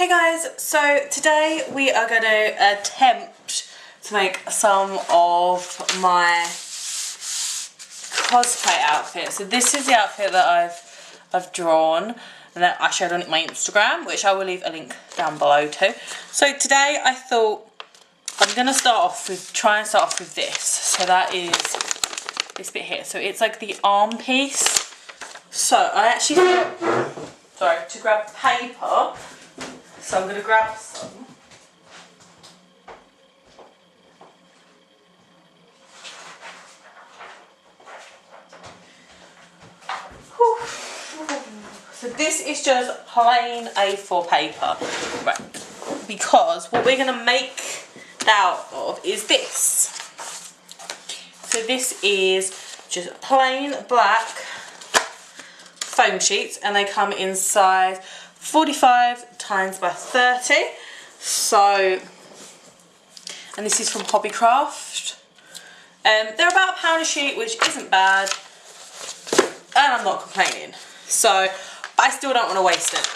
Hey guys, so today we are going to attempt to make some of my cosplay outfit. So this is the outfit that I've drawn and that I showed on my Instagram, which I will leave a link down below too. So today I thought I'm going to try and start off with this. So that is this bit here. So it's like the arm piece. So I actually to grab paper. So I'm going to grab some. Whew. So this is just plain A4 paper, right? Because what we're going to make out of is this. So this is just plain black foam sheets, and they come in size 45 times by 30. So, and this is from Hobbycraft. They're about £1 a sheet, which isn't bad, and I'm not complaining. So, I still don't want to waste it.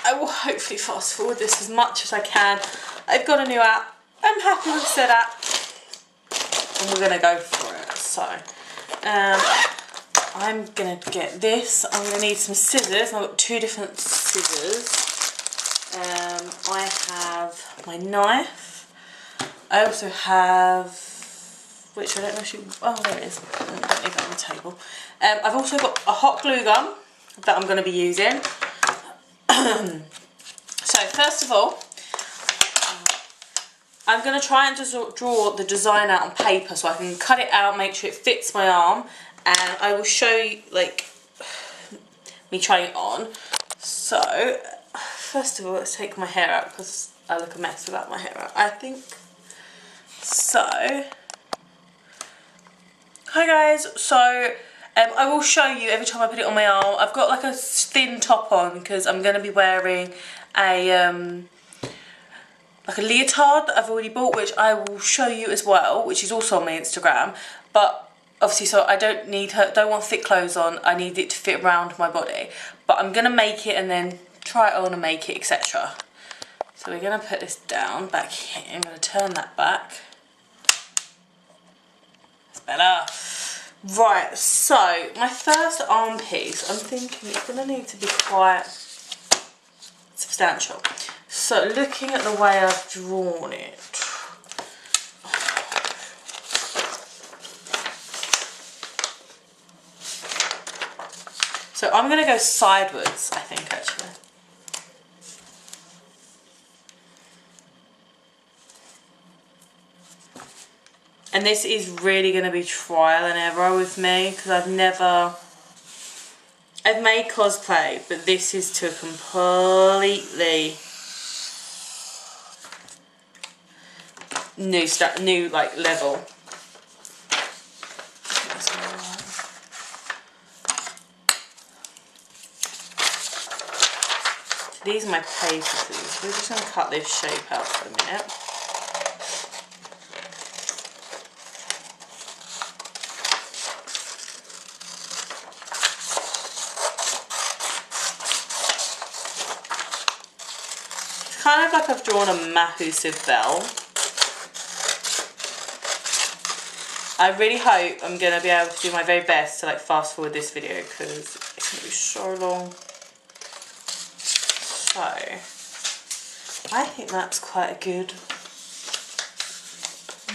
I will hopefully fast forward this as much as I can. I've got a new app. I'm happy with that app, and we're gonna go for it. So, I'm gonna get this. I'm gonna need some scissors. I've got two different scissors. I have my knife. I also have, which I don't know if there it is. I don't leave it on the table. I've also got a hot glue gun that I'm gonna be using. So first of all, I'm going to try and just draw the design out on paper so I can cut it out, make sure it fits my arm, and I will show you like me trying it on. So first of all, let's take my hair out because I look a mess without my hair out, I think. So hi guys, so I will show you every time I put it on my arm. I've got like a thin top on because I'm going to be wearing a like a leotard that I've already bought, which I will show you as well, which is also on my Instagram. But obviously, so I don't want thick clothes on. I need it to fit around my body. But I'm gonna make it and then try it on and make it, etc. So we're gonna put this down back here. I'm gonna turn that back. That's better. Right, so my first arm piece, I'm thinking it's gonna need to be quite substantial. So looking at the way I've drawn it, so I'm going to go sideways, I think, actually. And this is really going to be trial and error with me because I've made cosplay, but this is to a completely new like level. So these are my papers. We're just going to cut this shape out for a minute. It's kind of like I've drawn a massive bell. I really hope I'm going to be able to do my very best to like fast forward this video because it's going to be so long. So, I think that's quite a good. I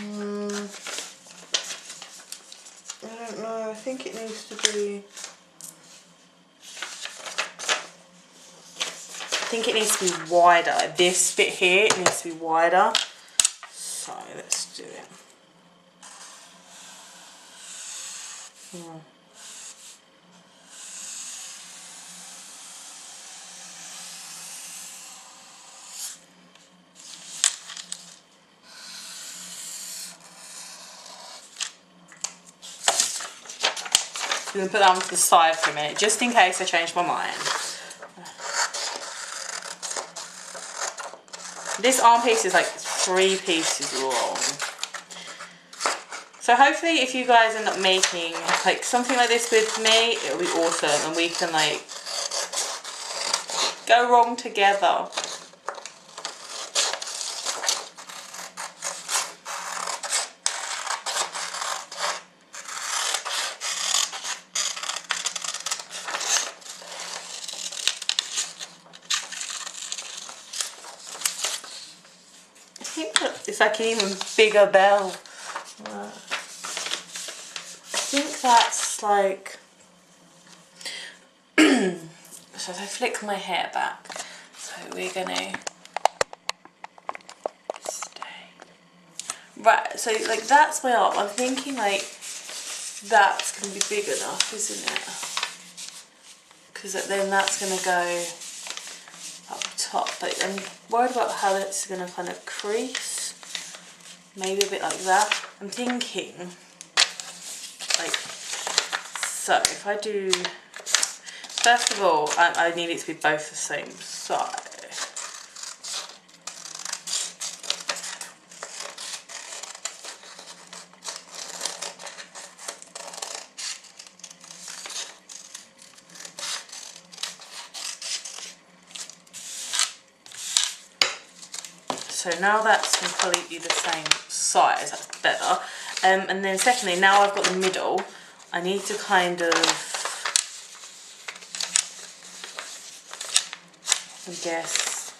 don't know, I think it needs to be. I think it needs to be wider. This bit here, it needs to be wider. So, let's do it. I'm going to put that one to the side for a minute, just in case I change my mind. This arm piece is like 3 pieces long. So hopefully if you guys end up making like something like this with me, it'll be awesome and we can like go wrong together. think that it's like an even bigger bell. I think that's like... So if I flick my hair back, so we're gonna stay. Right, so like that's my arm. I'm thinking like that's gonna be big enough, isn't it? Because then that's gonna go up top. But I'm worried about how that's gonna kind of crease. Maybe a bit like that. I'm thinking like so. If I do. First of all, I need it to be both the same size. So now that's completely the same size, that's better. And then secondly, now I've got the middle, I need to kind of, I guess,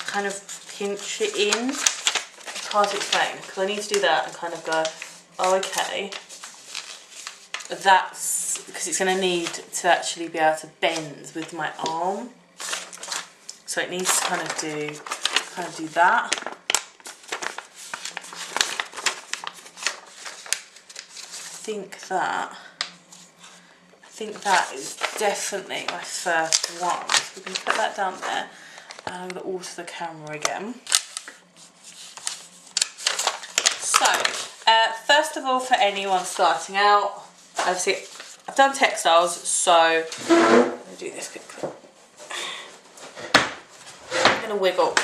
kind of pinch it in. It's hard to explain because I need to do that and kind of go, oh, okay, that's because it's going to need to actually be able to bend with my arm. So it needs to kind of do that. I think that is definitely my first one. So we're going to put that down there, and I'm going to alter the camera again. So, first of all, for anyone starting out, obviously I've done textiles, so I'm going to do this quickly. I'm going to wiggle.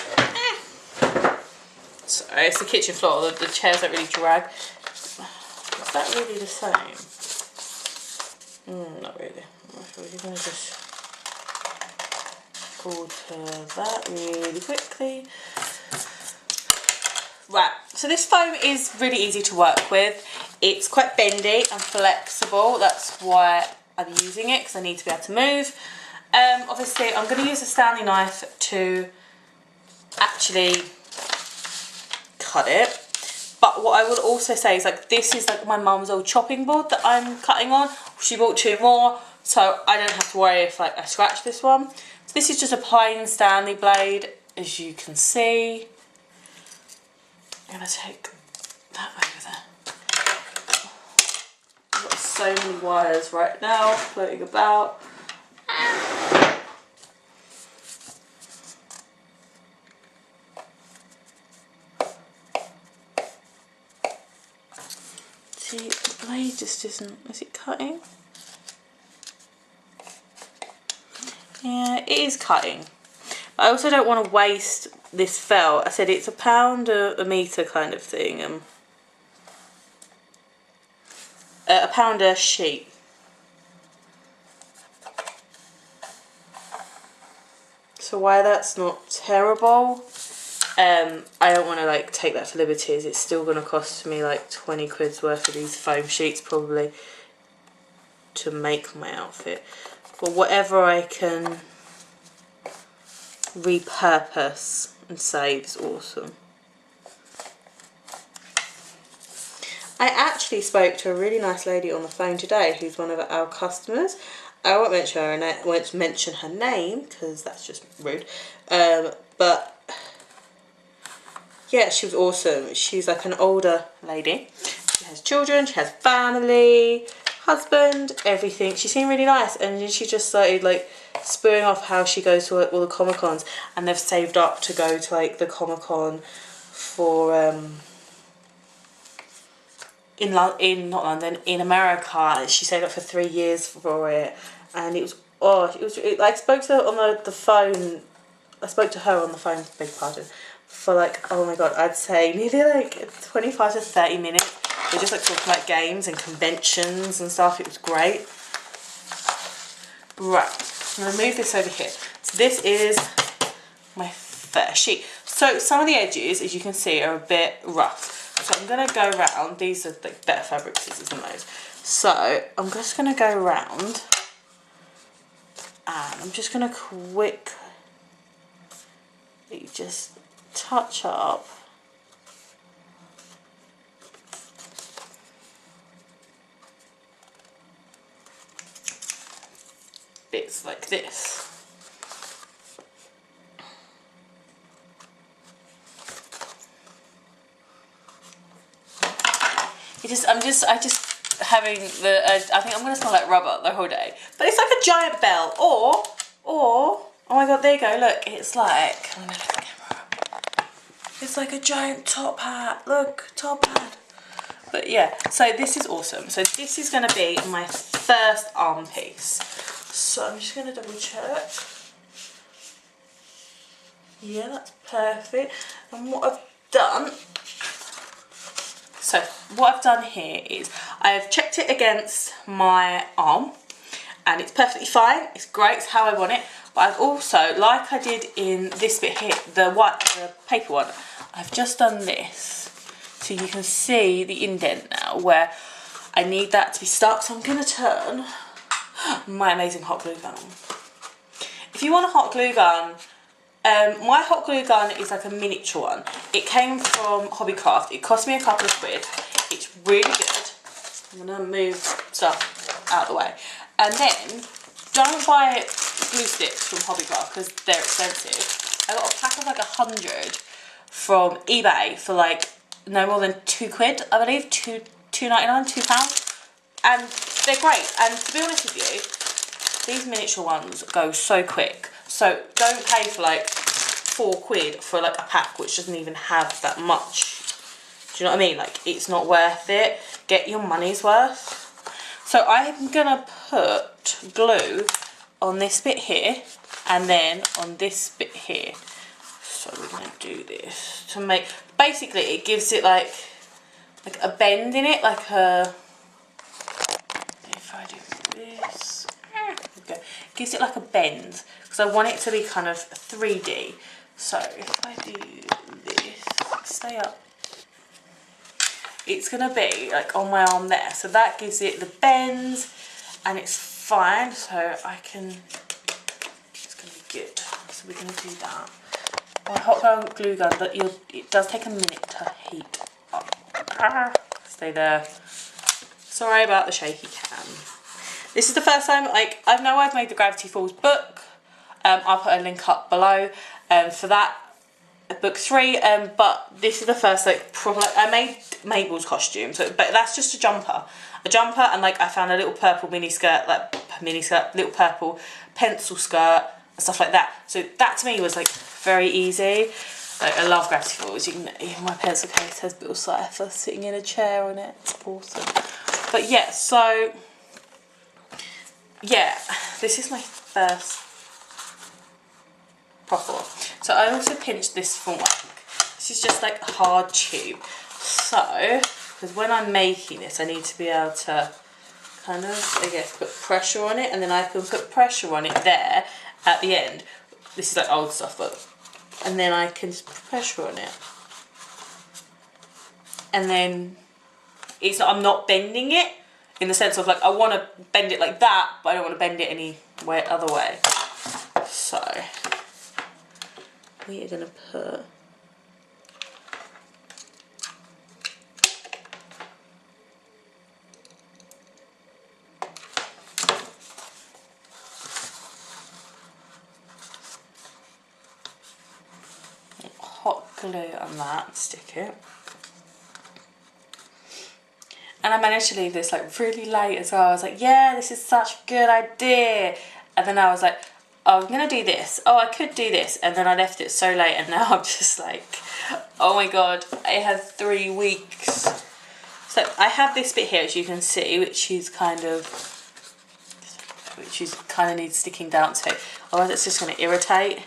Sorry, it's the kitchen floor, the chairs don't really drag. Is that really the same? Not really. We're going to just alter that really quickly. Right, so this foam is really easy to work with. It's quite bendy and flexible. That's why I'm using it, because I need to be able to move. Obviously, I'm going to use a Stanley knife to actually cut it. But what I will also say is, like, this is like my mum's old chopping board that I'm cutting on. She bought 2 more, so I don't have to worry if like I scratch this one. So this is just a plain Stanley blade, as you can see. I'm gonna take that over there. I've got so many wires right now floating about. See, the blade just isn't, is it cutting? Yeah, it is cutting. I also don't want to waste this felt. I said it's £1 a metre kind of thing. £1 a sheet. So why that's not terrible, I don't want to like take that for liberties. It's still going to cost me like 20 quid's worth of these foam sheets probably to make my outfit. But whatever I can repurpose and save is awesome. I actually spoke to a really nice lady on the phone today who's one of our customers. I won't mention her name because that's just rude. But yeah, she was awesome. She's like an older lady. She has children, she has family, husband, everything. She seemed really nice, and then she just started like spewing off how she goes to all the Comic Cons, and they've saved up to go to like the Comic Con for in America. She saved up for 3 years for it, and it was I spoke to her on the phone. I spoke to her on the phone, beg your pardon, for like, oh my god, I'd say nearly like 25 to 30 minutes. We're just like talking about games and conventions and stuff. It was great. Right, I'm going to move this over here. So this is my first sheet. So some of the edges, as you can see, are a bit rough. So I'm going to go around. These are like better fabric scissors than those. So I'm just going to go around, and I'm just going to you just touch up bits like this. I just having the, I think I'm going to smell like rubber the whole day. But it's like a giant bell, or, oh my god, there you go, look, it's like, I'm going to lift the camera up. It's like a giant top hat, look, top hat. But yeah, so this is awesome. So this is going to be my first arm piece. So I'm just going to double check. Yeah, that's perfect. And what I've done, so what I've done here is I've checked it against my arm and it's perfectly fine. It's great, it's how I want it. But I've also, like I did in this bit here, the paper one, I've just done this. So you can see the indent now where I need that to be stuck. So I'm going to turn my amazing hot glue gun on. If you want a hot glue gun, my hot glue gun is like a miniature one. It came from Hobbycraft. It cost me a couple of quid. It's really good. I'm going to move stuff out of the way. And then, don't buy glue sticks from Hobbycraft because they're expensive. I got a pack of like 100 from eBay for like no more than £2, I believe. £2.99, £2. And they're great. And to be honest with you, these miniature ones go so quick. So don't pay for like £4 for like a pack which doesn't even have that much. Do you know what I mean? Like, it's not worth it. Get your money's worth. So I'm gonna put glue on this bit here and then on this bit here. So we're gonna do this to make, basically it gives it like a bend in it, like a, if I do this, okay, it gives it like a bend because I want it to be kind of 3D. So if I do this, stay up, it's gonna be like on my arm there. So that gives it the bends and it's fine. So I can, it's gonna be good. So we're gonna do that. My hot glue gun, it does take a minute to heat up. Stay there. Sorry about the shaky cam. This is the first time, like, I know I've made the Gravity Falls book. I'll put a link up below for that, book 3. But this is the first, like, proper, like, I made Mabel's costume, so, but that's just a jumper, and like I found a little purple mini skirt, little purple pencil skirt, and stuff like that. So that to me was like very easy. Like, I love Gravity Falls. You can, even my pencil case has Bill Cipher sitting in a chair on it. It's awesome. But yeah, so yeah, this is my first proper one. So I also pinched this for work. This is just like a hard tube. So, because when I'm making this, I need to be able to kind of, I guess, put pressure on it, and then I can put pressure on it there at the end. This is like old stuff, but, and then I can just put pressure on it. And then it's not, I'm not bending it in the sense of like, I want to bend it like that, but I don't want to bend it any way, other way. So, we are going to put hot glue on that, stick it. And I managed to leave this like really late as well. I was like, yeah, this is such a good idea. And then I was like, oh, I'm gonna do this. Oh, I could do this. And then I left it so late, and now I'm just like, oh my god, I had 3 weeks. So I have this bit here, as you can see, which is kind of needs sticking down to. Otherwise it's just gonna irritate.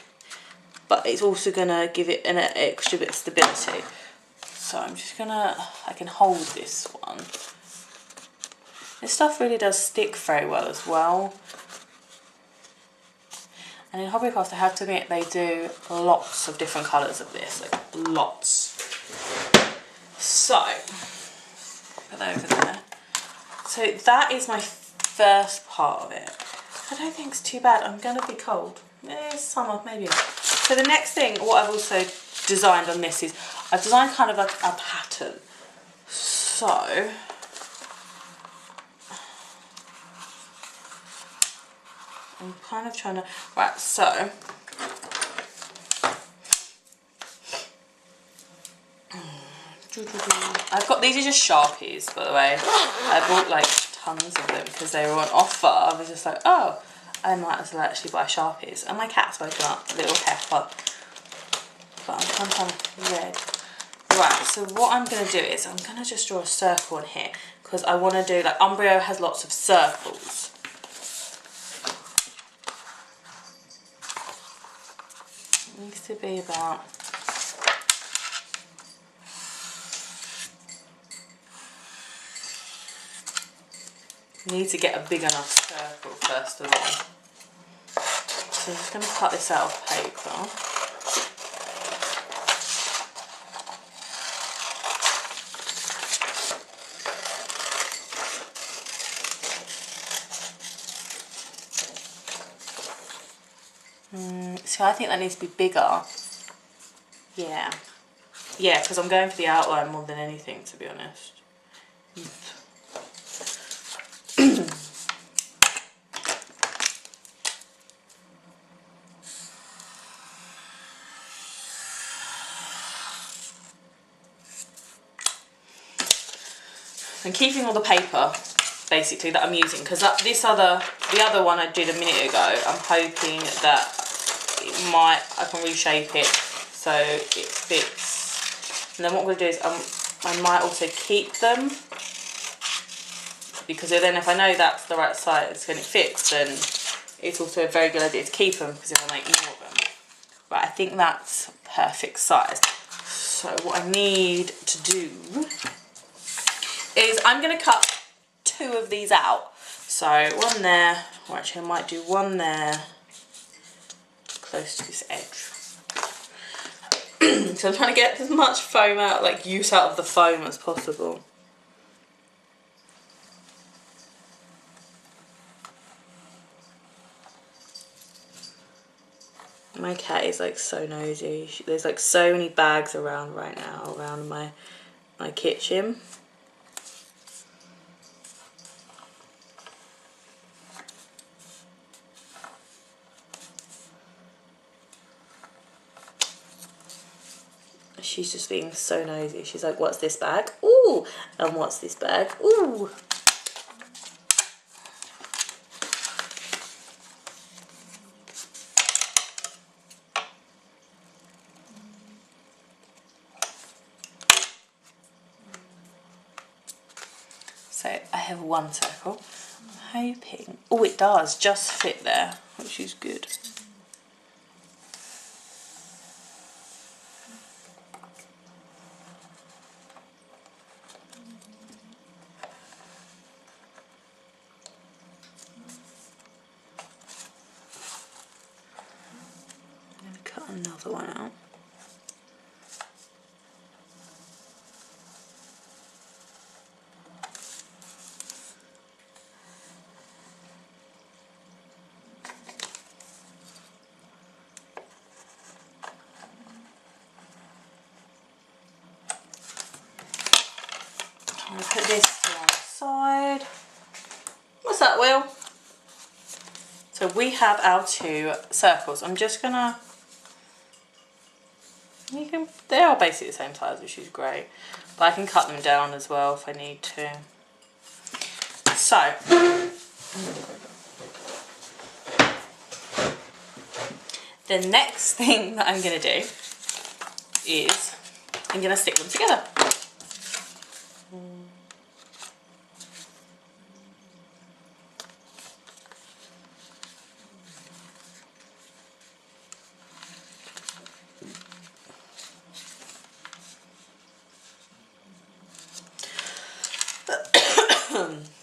But it's also gonna give it an extra bit of stability. So I'm just gonna, I can hold this one. This stuff really does stick very well as well. And in Hobbycraft, I have to admit, they do lots of different colours of this, like lots. So, put that over there. So that is my first part of it. I don't think it's too bad. I'm gonna be cold. It's summer, maybe not. So the next thing, what I've also designed on this is, I've designed kind of a pattern. So, I'm kind of trying to, right, so, I've got, these are just Sharpies, by the way. I bought like tons of them because they were on offer. I was just like, oh, I might as well actually buy Sharpies. And my cat's woken up, little Pepper. But I'm kind of red. Right, so what I'm going to do is, I'm going to just draw a circle in here. Because I want to do, like, Umbreon has lots of circles. It needs to be about... Need to get a big enough circle first of all. So I'm just going to cut this out of paper. So I think that needs to be bigger. Yeah. Yeah, because I'm going for the outline more than anything, to be honest. I'm keeping all the paper, basically, that I'm using, because the other one I did a minute ago, I'm hoping that I can reshape it so it fits. And then what I'm going to do is I might also keep them, because then if I know that's the right size and it fits, then it's also a very good idea to keep them, because if I make more of them. But I think that's perfect size. So what I need to do is I'm going to cut 2 of these out. So one there, or actually I might do one there, close to this edge. So I'm trying to get as much foam out, like use out of the foam as possible. My cat is like so nosy. There's like so many bags around right now, around my kitchen. She's just being so nosy. She's like, what's this bag? Ooh! And what's this bag? Ooh! So I have one circle. I'm hoping... Oh, it does just fit there, which is good. Another one out. I'm going to put this to one side. What's that, Will? So we have our 2 circles. I'm just gonna... They are basically the same size, which is great. But I can cut them down as well if I need to. So, the next thing that I'm going to do is I'm going to stick them together.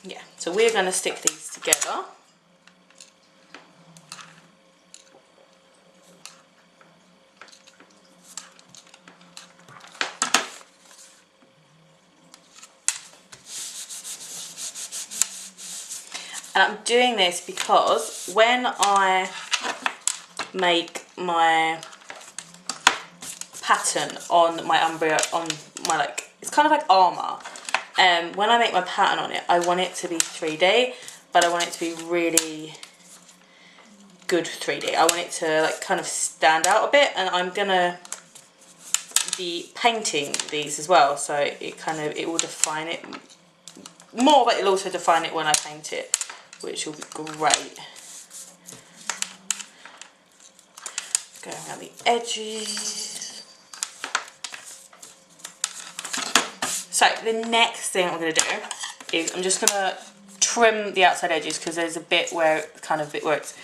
Yeah, so we're going to stick these together. And I'm doing this because when I make my pattern on my Umbreon, on my, like, it's kind of like Armour. When I make my pattern on it, I want it to be 3D, but I want it to be really good 3D. I want it to like kind of stand out a bit, and I'm gonna be painting these as well, so it will define it more, but it'll also define it when I paint it, which will be great. Going around the edges. So the next thing I'm going to do is I'm just going to trim the outside edges, because there's a bit where it's,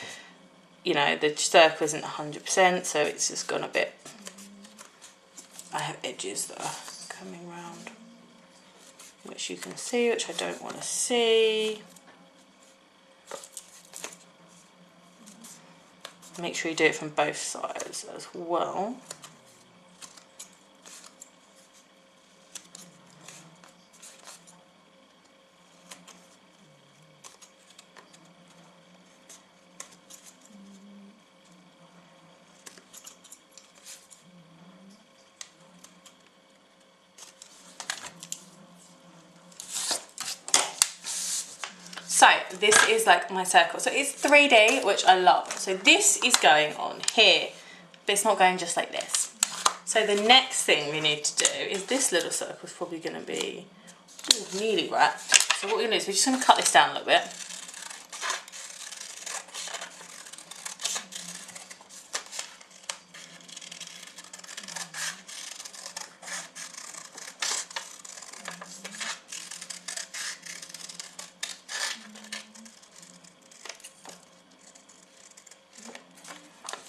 you know, the circle isn't 100%, so it's just gone a bit. I have edges that are coming round, which you can see, which I don't want to see. Make sure you do it from both sides as well. So this is like my circle. So it's 3D, which I love. So this is going on here, but it's not going just like this. So the next thing we need to do is this little circle is probably going to be nearly wrapped. So what we're going to do is we're just going to cut this down a little bit.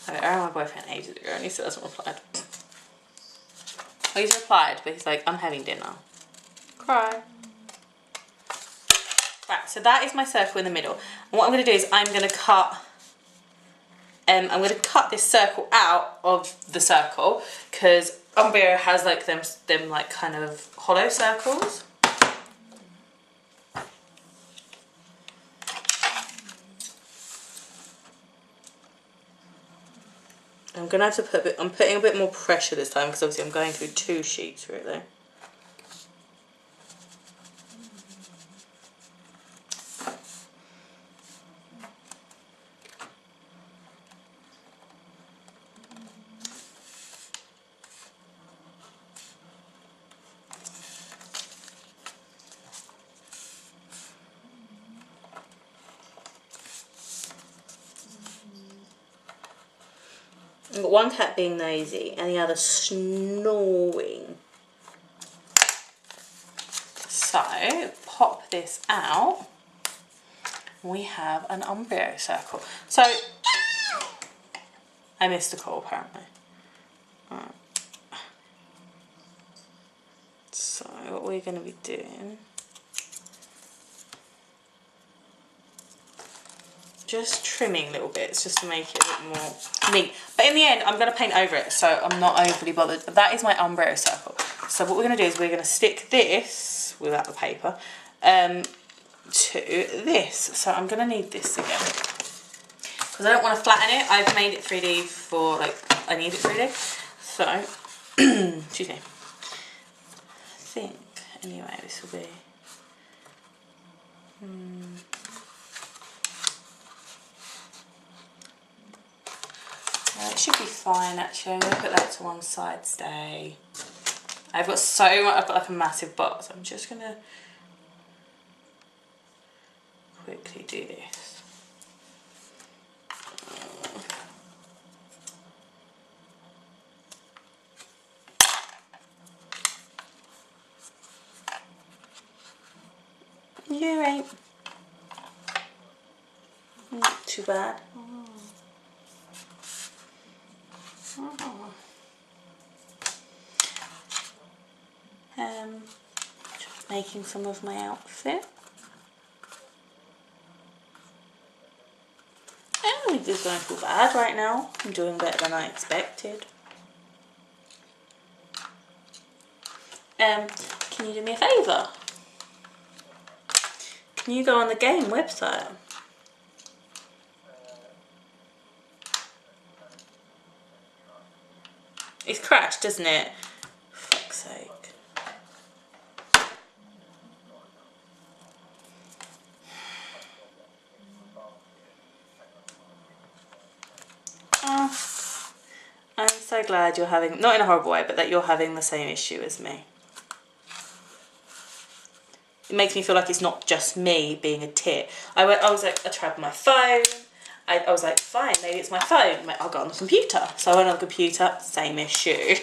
I rang my boyfriend ages ago and he still hasn't replied. Well, he's replied, but he's like, I'm having dinner. Cry. Right, so that is my circle in the middle. And what I'm going to do is I'm going to cut this circle out of the circle, because Umbreon has like them like kind of hollow circles. I'm going to have to put I'm putting a bit more pressure this time, because obviously I'm going through 2 sheets really. I've got one cat being nosy and the other snoring. So, pop this out. We have an Umbreon circle. So, I missed a call apparently. Right. So, what we're going to be doing, just trimming little bits just to make it a bit more neat. But in the end, I'm going to paint over it, so I'm not overly bothered. But that is my Umbreon circle. So what we're going to do is we're going to stick this, without the paper, to this. So I'm going to need this again, because I don't want to flatten it. I've made it 3D for, like, I need it 3D. So, excuse me. I think, anyway, this will be... it should be fine actually. I'm going to put that to one side, stay. I've got like a massive box. I'm just going to quickly do this. You ain't not too bad. Just making some of my outfit. I don't think this is going to feel bad right now. I'm doing better than I expected. Can you do me a favour? Can you go on the game website? It's crashed, doesn't it? For fuck's sake. Oh, I'm so glad you're having, not in a horrible way, but that you're having the same issue as me. It makes me feel like it's not just me being a tit. I was like, I tried my phone. I was like, fine, maybe it's my phone. I'll go on the computer. So I went on the computer, same issue.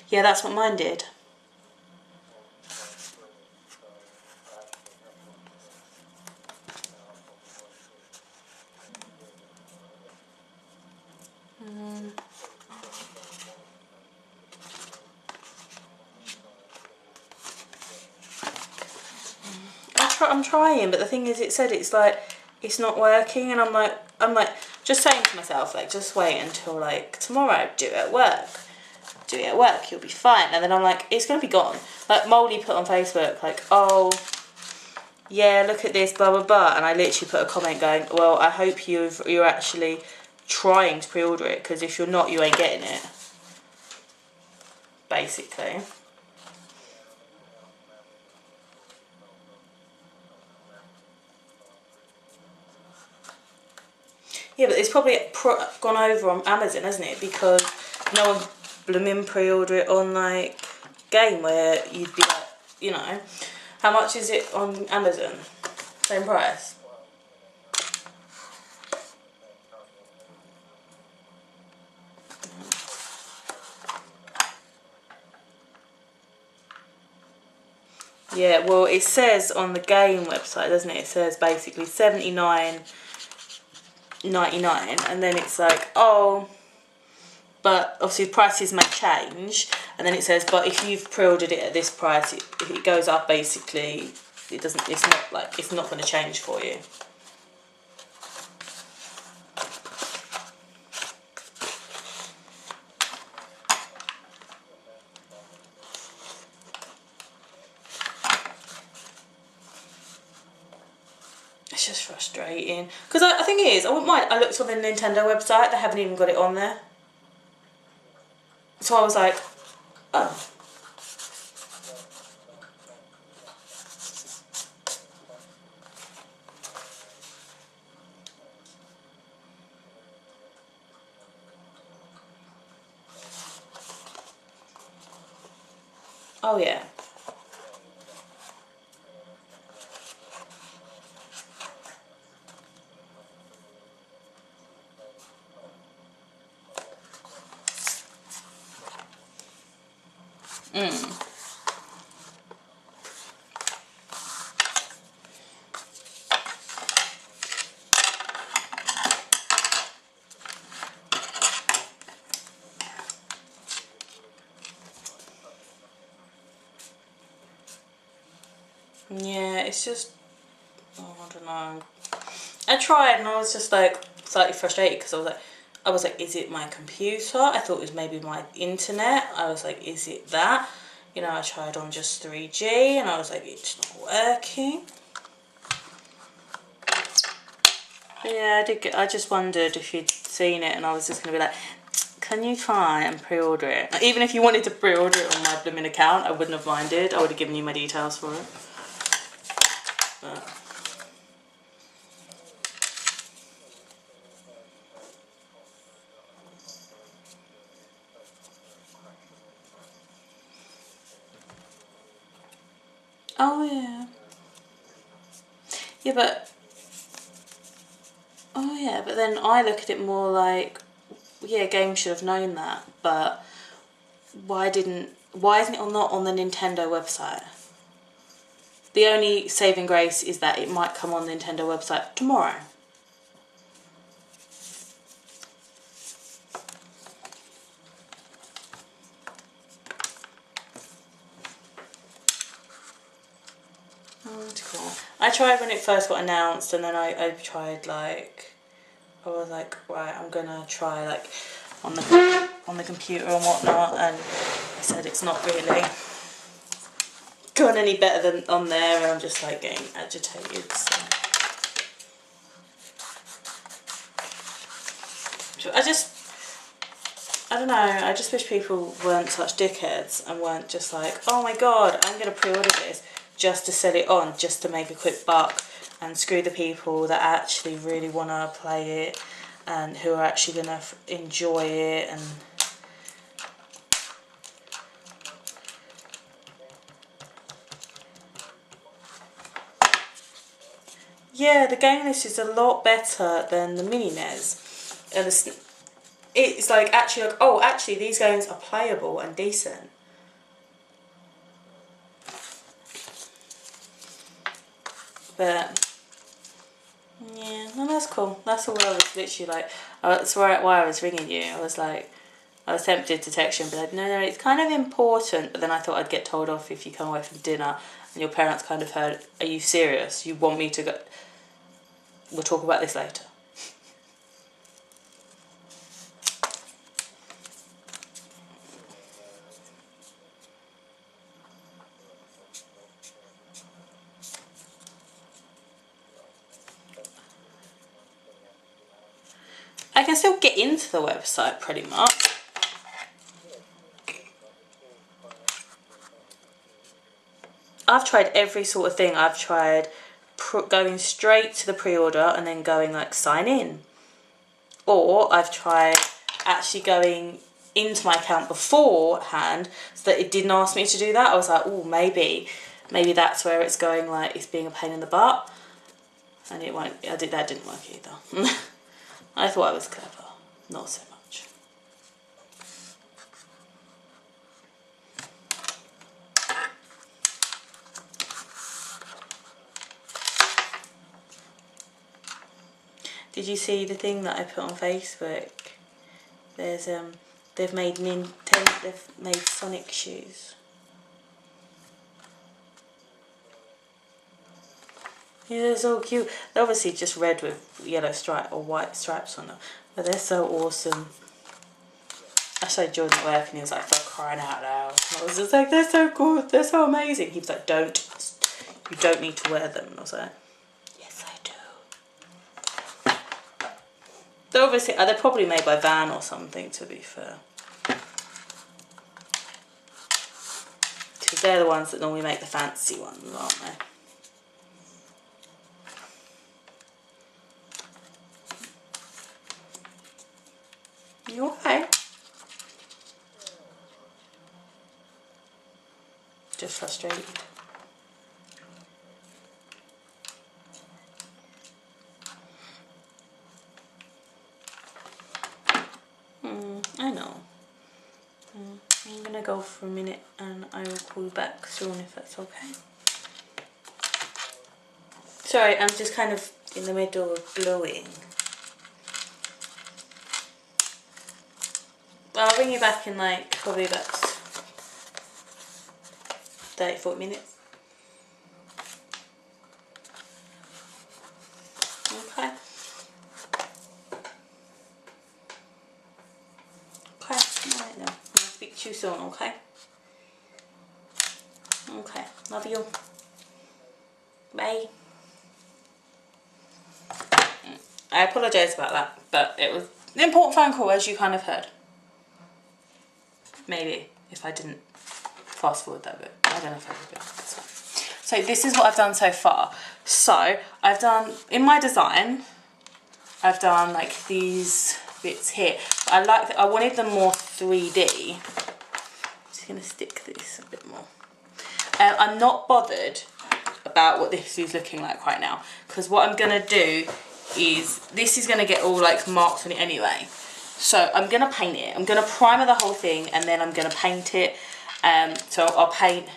Yeah, that's what mine did. I'm trying, but the thing is, it said it's like it's not working, and I'm like just saying to myself, like, just wait until like tomorrow, do it at work, you'll be fine. And then I'm like, it's gonna be gone. Like Molly put on Facebook, like, oh yeah, look at this, blah blah blah, and I literally put a comment going, well, I hope you're actually trying to pre-order it, because if you're not, you ain't getting it, basically. Yeah, but it's probably gone over on Amazon, hasn't it? Because no one blooming pre-order it on like Game, where you'd be like, you know, how much is it on Amazon? Same price. Yeah, well, it says on the Game website, doesn't it? It says basically $79.99, and then it's like, oh, but obviously prices may change, and then it says, but if you've pre-ordered it at this price, if it goes up, basically, it's not going to change for you. It's just frustrating, because I think it is. I wouldn't mind. I looked on the Nintendo website; they haven't even got it on there. So I was like, oh. Oh yeah. Yeah, it's just, oh, I don't know. I tried, and I was just like slightly frustrated, because I was like, is it my computer? I thought it was maybe my internet. I was like, is it that? You know, I tried on just 3G, and I was like, it's not working. But yeah, I just wondered if you'd seen it, and I was just gonna be like, can you try and pre-order it? Even if you wanted to pre-order it on my blooming account, I wouldn't have minded. I would have given you my details for it. But oh yeah. Yeah, but oh yeah, but then I look at it more like, yeah, Game should have known that, but why isn't it not on the Nintendo website? The only saving grace is that it might come on the Nintendo website tomorrow. Oh, that's cool. I tried when it first got announced, and then I tried, like, I was like, right, I'm gonna try like on the computer and whatnot, and said, it's not really gone any better than on there, and I'm just like getting agitated. So I don't know, I just wish people weren't such dickheads and weren't just like, oh my god, I'm going to pre-order this just to sell it on, just to make a quick buck, and screw the people that actually really want to play it and who are actually going to enjoy it. And yeah, the game list is a lot better than the mini NES. And it's like actually like, oh, actually these games are playable and decent. But yeah, no, that's cool. That's all I was literally like. That's why I was ringing you. I was like, I was tempted to text you and be like, no, it's kind of important. But then I thought I'd get told off if you come away from dinner and your parents kind of heard, are you serious? You want me to go? We'll talk about this later. I can still get into the website pretty much. I've tried every sort of thing. I've tried going straight to the pre-order and then going like sign in. Or I've tried actually going into my account beforehand so that it didn't ask me to do that. I was like, oh, maybe that's where it's going, like it's being a pain in the butt. And it won't, that didn't work either. I thought I was clever, not so much. Did you see the thing that I put on Facebook? There's they've made Sonic shoes. Yeah, they're so cute. They're obviously just red with yellow stripe or white stripes on them, but they're so awesome. I showed Jordan at work and he was like, for crying out loud. And I was just like, they're so good, they're so amazing. He was like, you don't need to wear them. And I was like, yes I do. They're obviously, they're probably made by Van or something, to be fair. Because they're the ones that normally make the fancy ones, aren't they? You okay? Just frustrated. I know. I'm gonna go for a minute and I will call you back soon if that's okay. Sorry, I'm just kind of in the middle of gluing. I'll ring you back in like probably about 30-40 minutes. Okay. Okay, alright then. I'll speak to you soon, okay? Okay, love you. Bye. I apologise about that, but it was an important phone call, as you kind of heard. Maybe, if I didn't fast forward that bit. I don't know if I did, but that's fine. So this is what I've done so far. So I've done, in my design, I've done like these bits here. I wanted them more 3D. I'm just going to stick this a bit more. I'm not bothered about what this is looking like right now, because what I'm going to do is, this is going to get all like marks on it anyway. So I'm going to paint it. I'm going to primer the whole thing and then I'm going to paint it. So I'll paint, I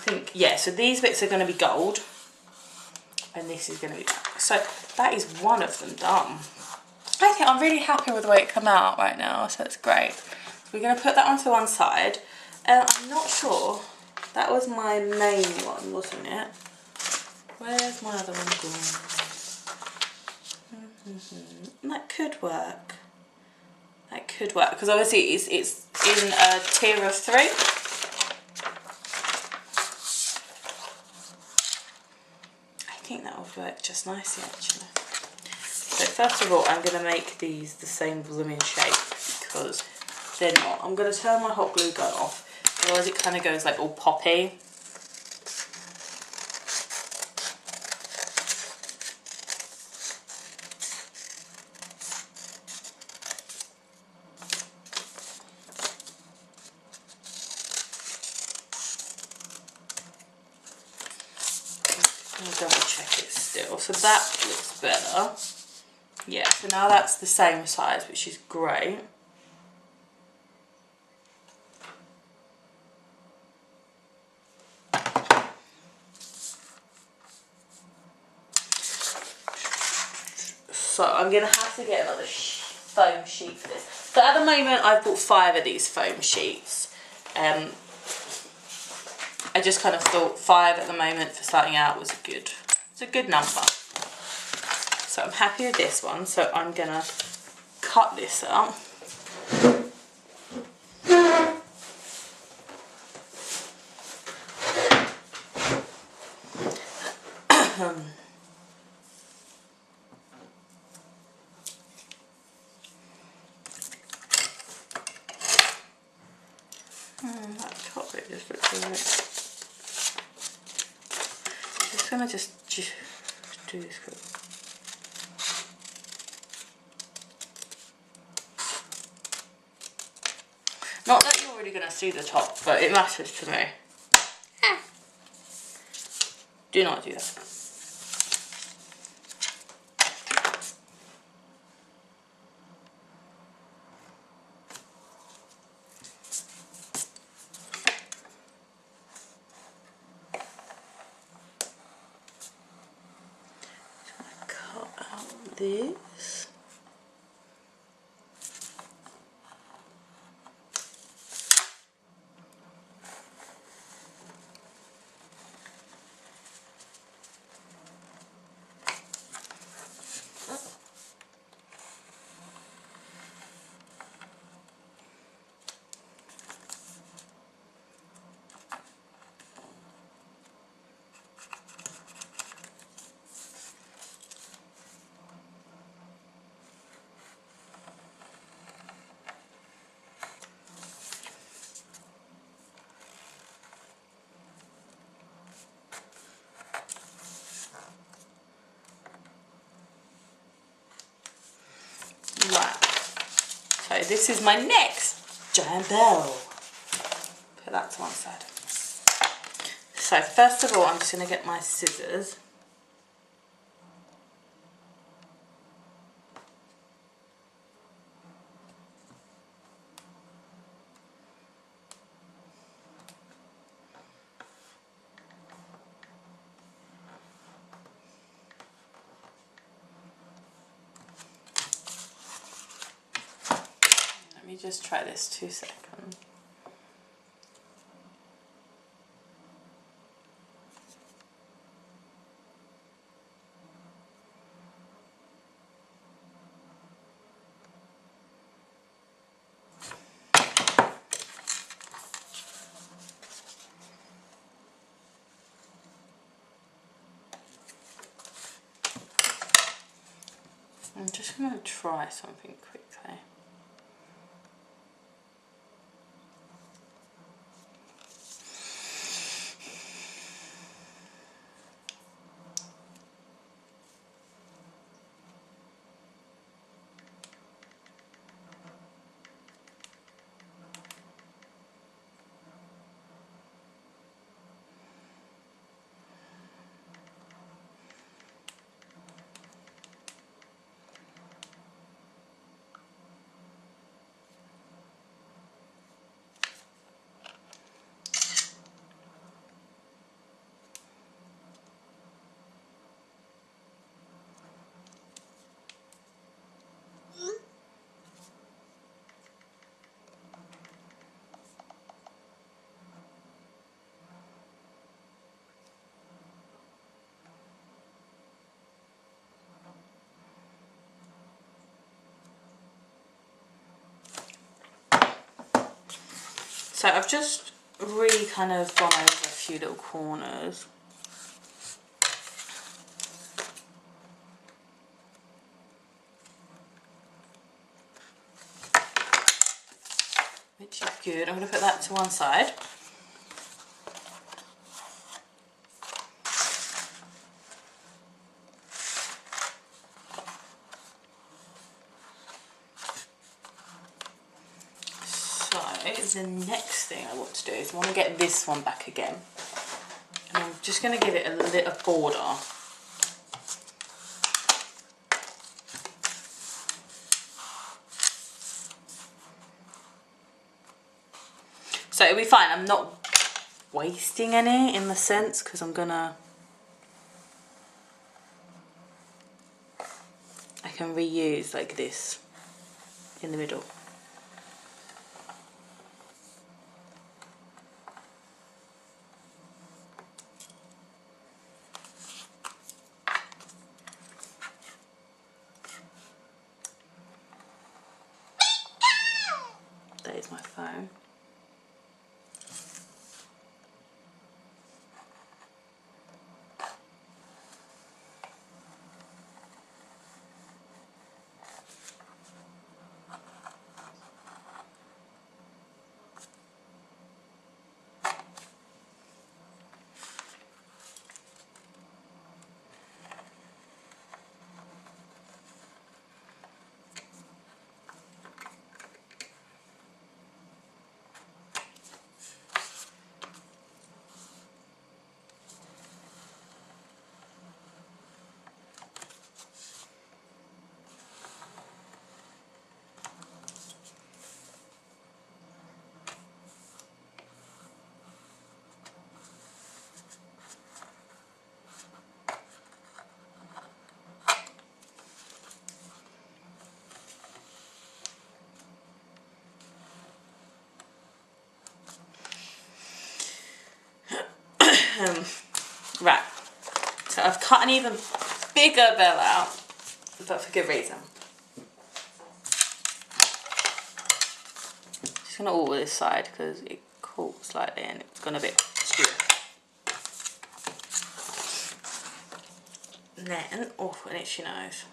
think, yeah, so these bits are going to be gold and this is going to be black. So that is one of them done. I think I'm really happy with the way it came out right now, so it's great. So we're going to put that onto one side. I'm not sure, that was my main one, wasn't it? Where's my other one gone? That could work. That could work, because obviously it's in a tier of 3. I think that would work just nicely actually. So first of all, I'm going to make these the same blooming shape, because they're not. I'm going to turn my hot glue gun off, otherwise it kind of goes like all poppy. Double check it still. So that looks better. Yeah, so now that's the same size, which is great. So I'm going to have to get another foam sheet for this. So at the moment I've bought 5 of these foam sheets. I just kind of thought 5 at the moment for starting out was it's a good number. So I'm happy with this one, so I'm going to cut this up. That top bit just looks alright. Just gonna just do this quick. Not that you're really gonna see the top, but it matters to me. Do not do that. This. Right, so this is my next giant bell. Put that to one side. So first of all, I'm just going to get my scissors. Let me just try this 2 seconds. I'm just going to try something quickly. So I've just really kind of gone over a few little corners. Which is good. I'm going to put that to one side. So the next thing I want to do is I want to get this one back again. And I'm just going to give it a little border. So it'll be fine. I'm not wasting any in the sense because I'm gonna, I can reuse like this in the middle. There's my phone. Right, so I've cut an even bigger bell out, but for good reason. Just gonna alter this side because it caught slightly and it's gone a bit skew. Then, oh, an itchy nose.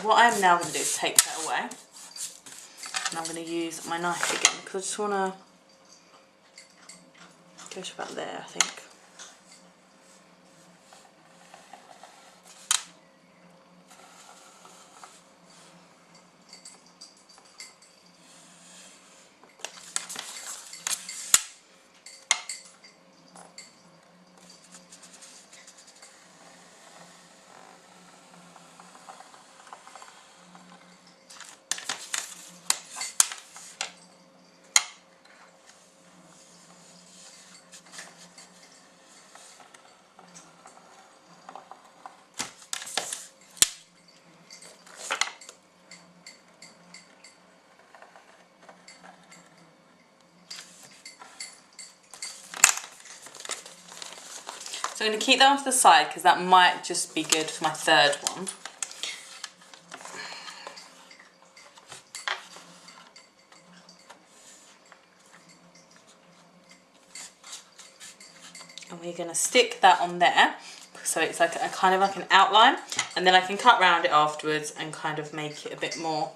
What I'm now going to do is take that away, and I'm going to use my knife again because I just want to go to about there, I think. So I'm going to keep that one to the side because that might just be good for my third one. And we're going to stick that on there so it's like a kind of like an outline, and then I can cut round it afterwards and kind of make it a bit more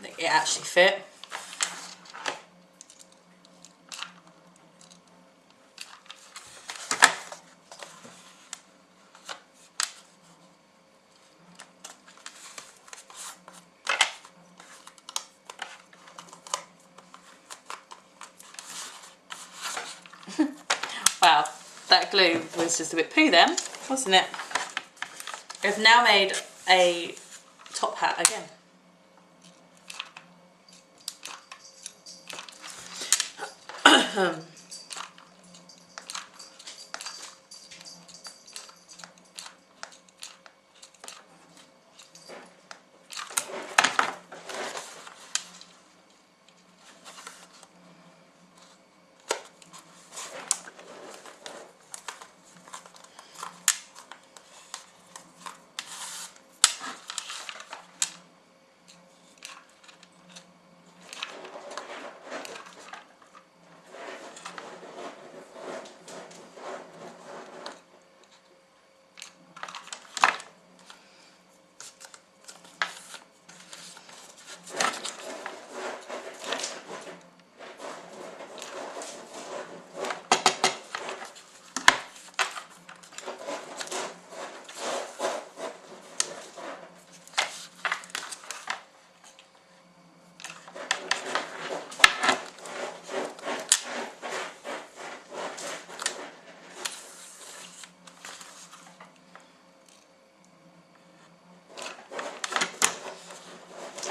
that it actually fit. Wow, that glue was just a bit poo then, wasn't it? I've now made a top hat again.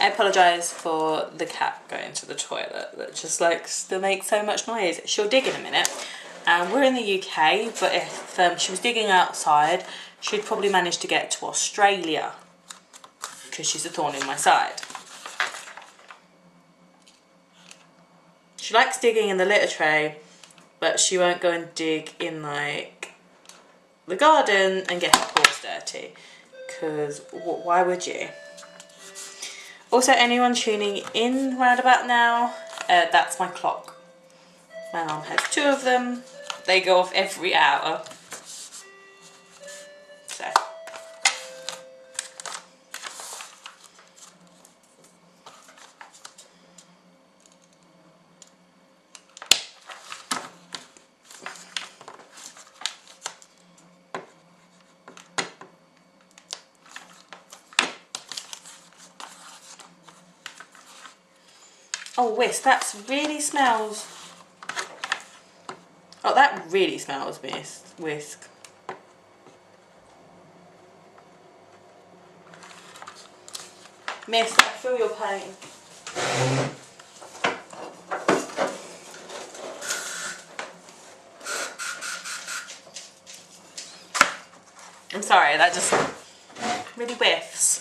I apologise for the cat going to the toilet that just likes to make so much noise. She'll dig in a minute. We're in the UK, but if she was digging outside, she'd probably manage to get to Australia because she's a thorn in my side. She likes digging in the litter tray, but she won't go and dig in like the garden and get her paws dirty, because why would you? Also, anyone tuning in round about now, that's my clock. My mum has 2 of them. They go off every hour. So. Oh, whisk, that really smells. Oh, that really smells, whisk. Miss, I feel your pain. I'm sorry, that just really whiffs.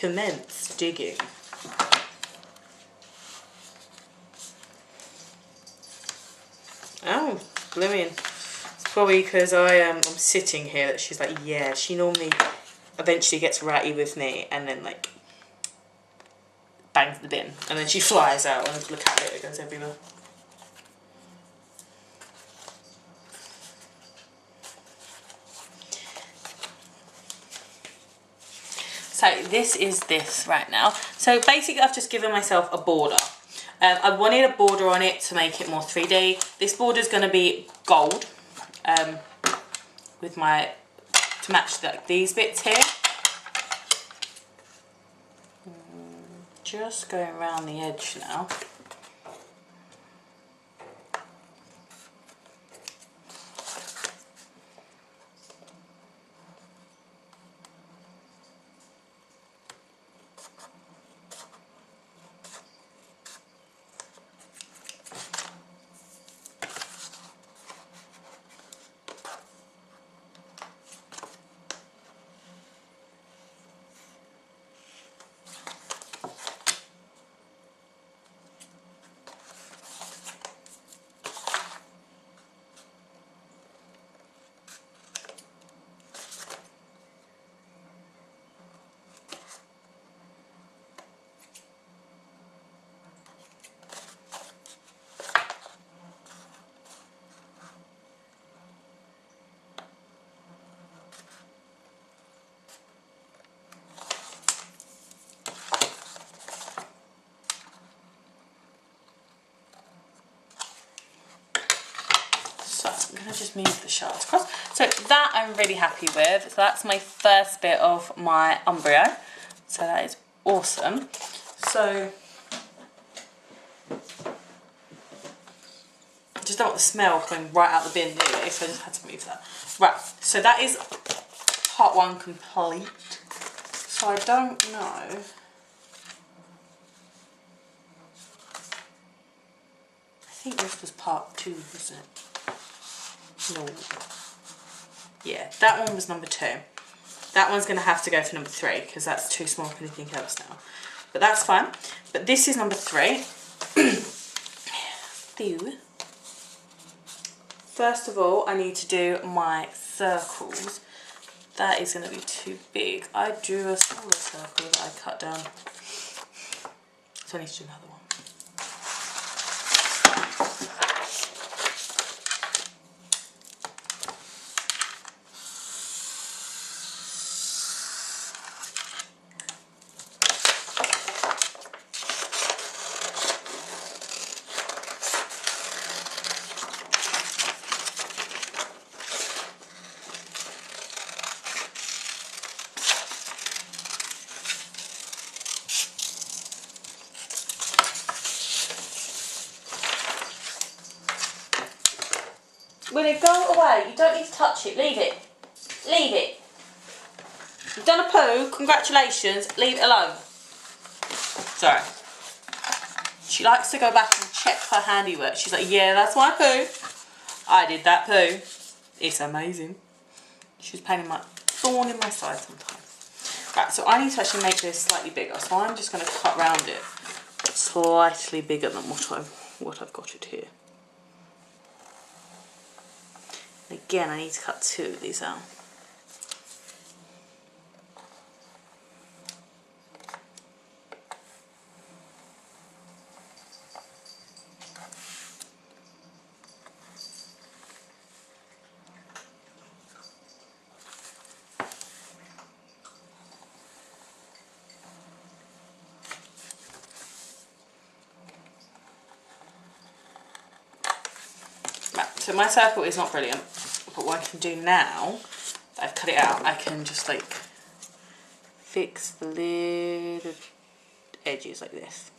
Commence digging. Oh, blooming. It's probably because I'm sitting here that she's like, yeah, she normally eventually gets ratty with me and then like bangs the bin and then she flies out and look at it, it goes everywhere. So this is this right now. So basically I've just given myself a border. I wanted a border on it to make it more 3D. This border is going to be gold with my, to match these bits here. Just going around the edge now. I'm going to just move the shards across. So that I'm really happy with. So that's my first bit of my Umbreon. So that is awesome. So just don't want the smell coming right out the bin nearly, so I just had to move that. Right, so that is part 1 complete. So I don't know. I think this was part 2, wasn't it? No. Yeah, that one was number 2. That one's going to have to go for number 3 because that's too small for anything else now. But that's fine. But this is number 3. First of all, I need to do my circles. That is going to be too big. I drew a smaller circle that I cut down. So I need to do another one. Will it go away? You don't need to touch it. Leave it. Leave it. You've done a poo. Congratulations. Leave it alone. Sorry. She likes to go back and check her handiwork. She's like, yeah, that's my poo. I did that poo. It's amazing. She's painting my thorn in my side sometimes. Right, so I need to actually make this slightly bigger. So I'm just going to cut round it slightly bigger than what I've got it here. Again, I need to cut 2 of these out. Right, so my circle is not brilliant. But what I can do now that I've cut it out, I can just like fix the little edges like this.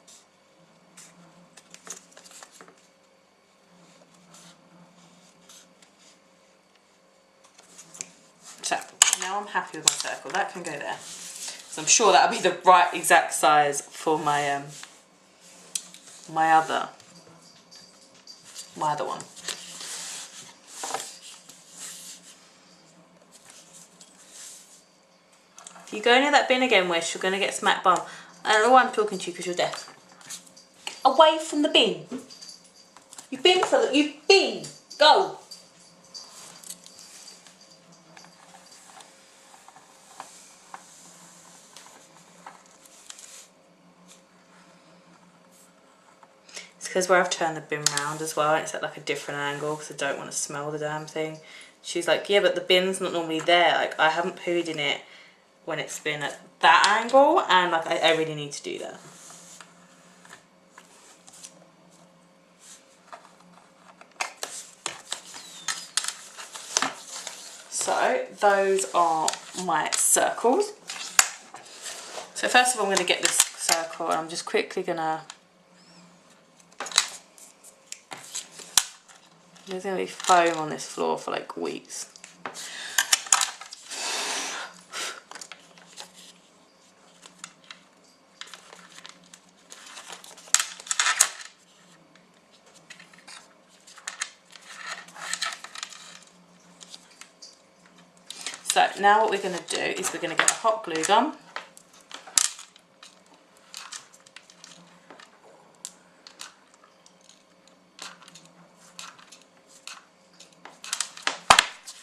So now I'm happy with my circle. That can go there. So I'm sure that'll be the right exact size for my my other one. If you go near that bin again, Wish, you're going to get smacked bum. I don't know why I'm talking to you because you're deaf. Away from the bin. You've been for the... You've been. Go. It's because where I've turned the bin round as well, it's at like a different angle because I don't want to smell the damn thing. She's like, yeah, but the bin's not normally there. Like, I haven't pooed in it when it's been at that angle, and like I really need to do that. So those are my circles. So first of all, I'm going to get this circle, and I'm just quickly gonna... There's going to be foam on this floor for like weeks. So now what we're going to do is we're going to get a hot glue gun.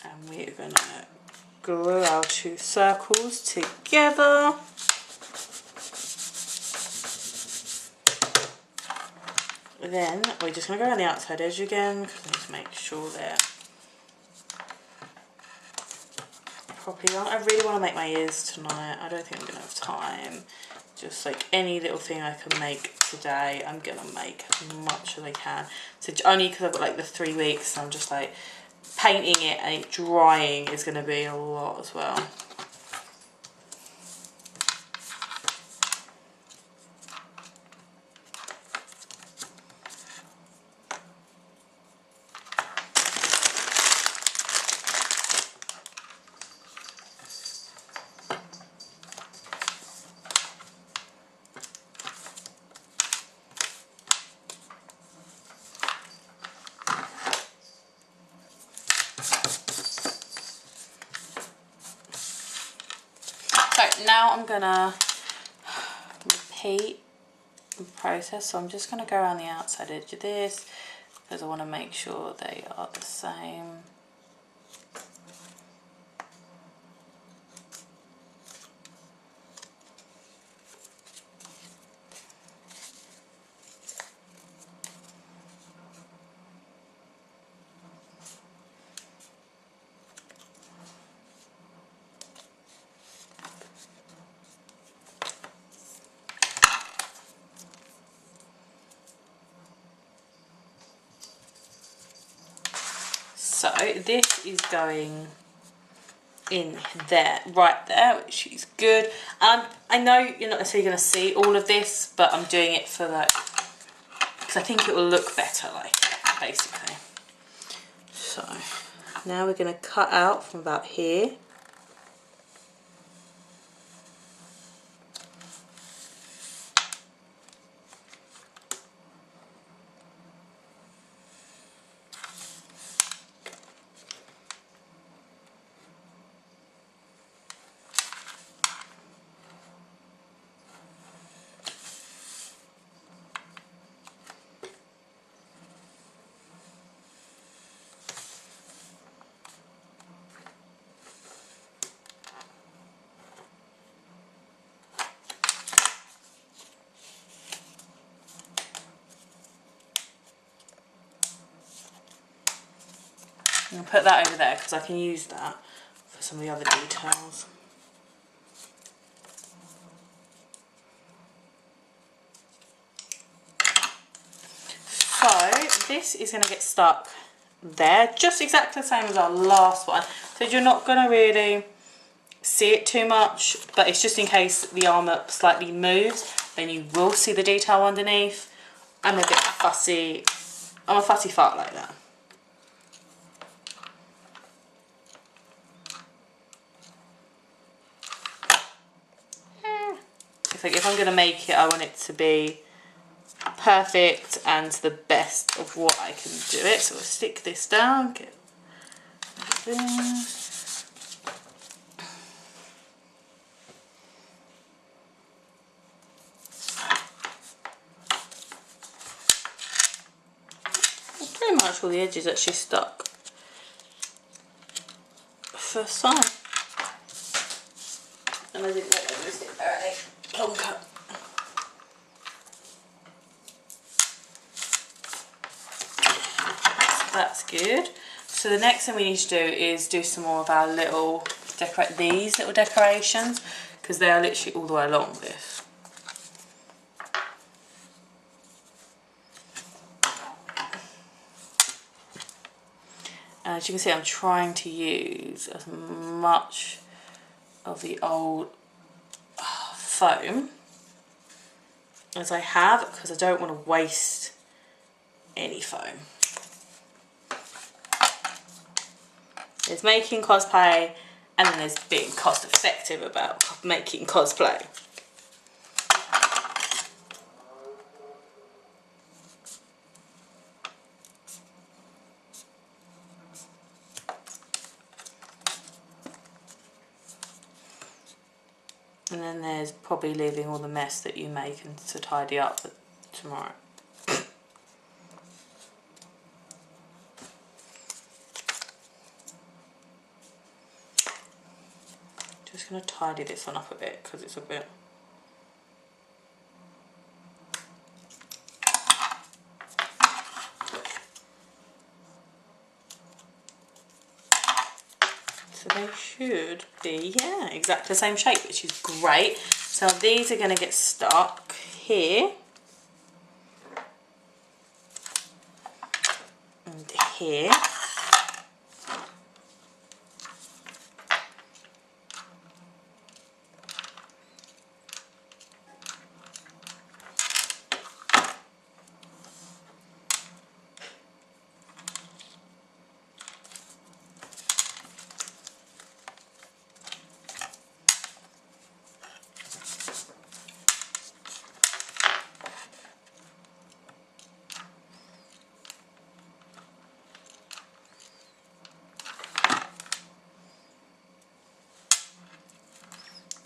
And we're going to glue our 2 circles together. Then we're just going to go around the outside edge again because I need to make sure they're properly on. I really want to make my ears tonight. I don't think I'm going to have time. Just like any little thing I can make today, I'm going to make as much as I can. So only because I've got like the 3 weeks, so I'm just like painting it and it drying is going to be a lot as well. now I'm gonna repeat the process. So I'm just gonna go around the outside edge of this because I want to make sure they are the same. So this is going in there, right there, which is good. I know you're not necessarily going to see all of this, but I'm doing it for like, because I think it will look better like that, basically. So now we're going to cut out from about here. I'm going to put that over there because I can use that for some of the other details. So this is going to get stuck there, just exactly the same as our last one. So you're not going to really see it too much, but it's just in case the Armour slightly moves, then you will see the detail underneath. I'm a bit fussy. I'm a fussy fart like that. If I'm going to make it, I want it to be perfect and the best of what I can do it. So we'll stick this down, get this. Pretty much all the edges actually stuck first time. And I didn't know they were stick there any longer. That's good. So the next thing we need to do is do some more of our little these little decorations, because they are literally all the way along this. And as you can see, I'm trying to use as much of the old foam as I have, because I don't want to waste any foam. There's making cosplay, and then there's being cost effective about making cosplay. And then there's probably leaving all the mess that you make and to tidy up for tomorrow. Just going to tidy this one up a bit because it's a bit... So they should be, yeah, exactly the same shape, which is great. So these are going to get stuck here and here.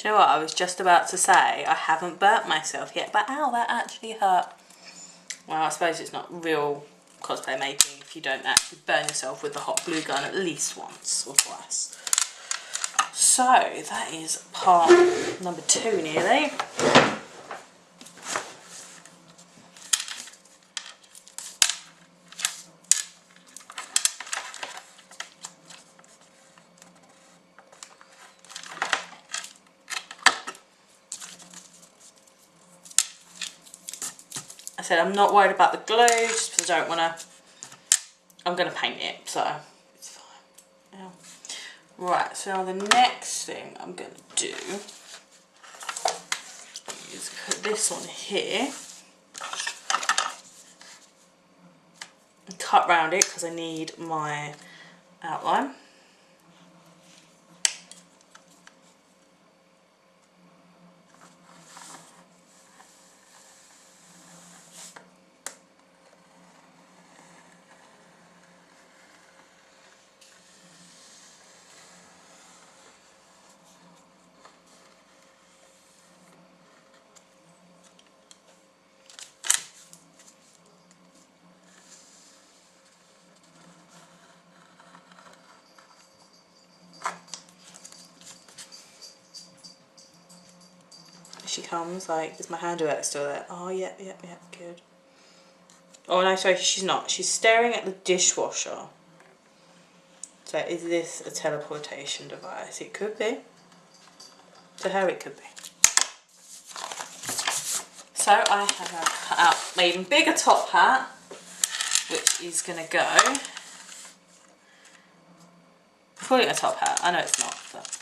Do you know what? I was just about to say I haven't burnt myself yet, but ow, that actually hurt. Well, I suppose it's not real cosplay making if you don't actually burn yourself with the hot glue gun at least once or twice. So that is part number 2 nearly. I said I'm not worried about the glue, just because I don't want to, I'm going to paint it, so it's fine. Yeah. Right, so now the next thing I'm going to do is put this on here and cut round it because I need my outline. She comes like, is my handiwork still there? Oh, yeah, good. Oh no, sorry, she's not. She's staring at the dishwasher. So is this a teleportation device? It could be. To her it could be. So I have cut out my even bigger top hat, which is going to go... I'm calling it a top hat, I know it's not, but...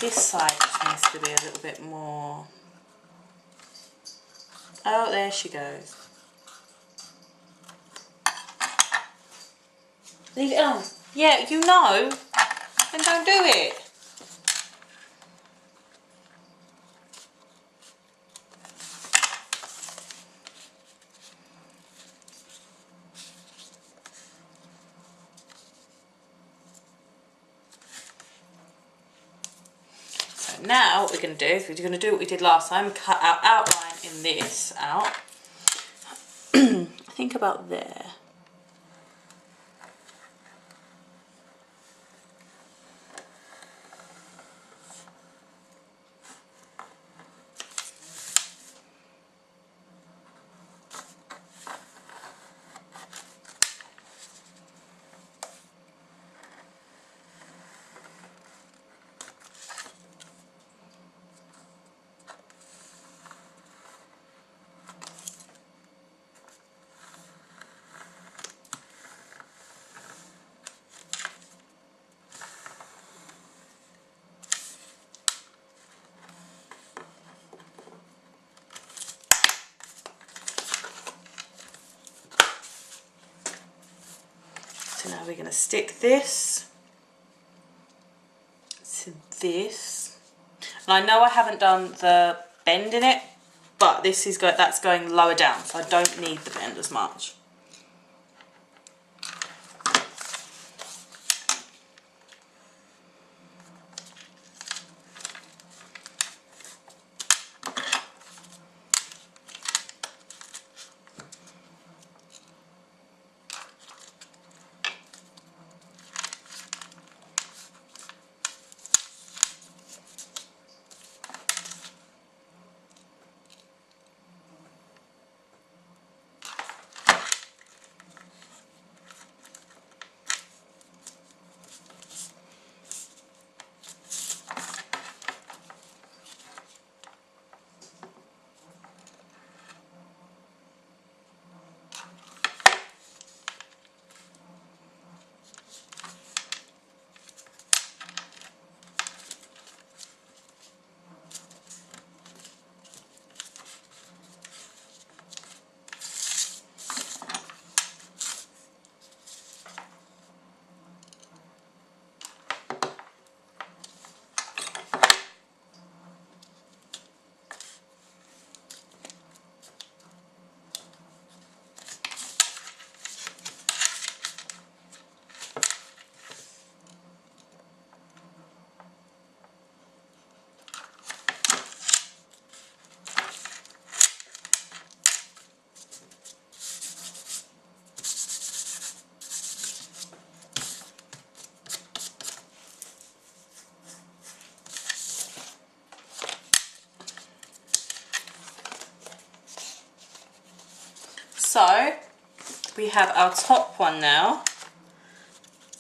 this side just needs to be a little bit more... Oh, there she goes. Leave it on. Yeah, you know. Then don't do it. So now what we're going to do is we're going to do what we did last time. Cut our outline in this out. Think about there. So now we're going to stick this to this. And I know I haven't done the bend in it, but this is that's going lower down, so I don't need the bend as much. So we have our top one now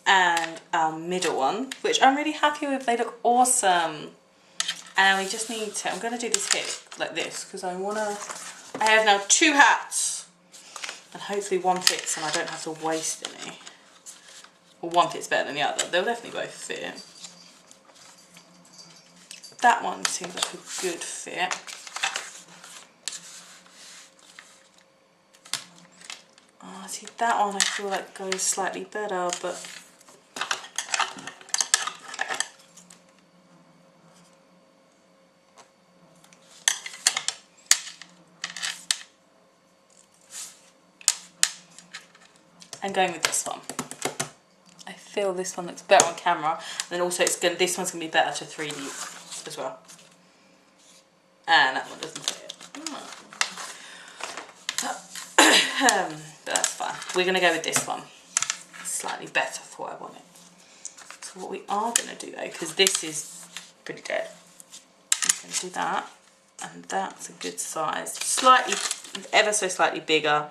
and our middle one, which I'm really happy with. They look awesome. And we just need to, I'm going to do this here like this because I have now 2 hats and hopefully one fits and I don't have to waste any. Or one fits better than the other. They'll definitely both fit. That one seems like a good fit. Oh, see, that one I feel like goes slightly better, but I'm going with this one. I feel this one looks better on camera, and then also this one's gonna be better to 3D as well. And that one doesn't fit. But that's fine. We're gonna go with this one. It's slightly better for what I want it. So what we are gonna do though, because this is pretty dead, I'm gonna do that, and that's a good size. Slightly, ever so slightly bigger,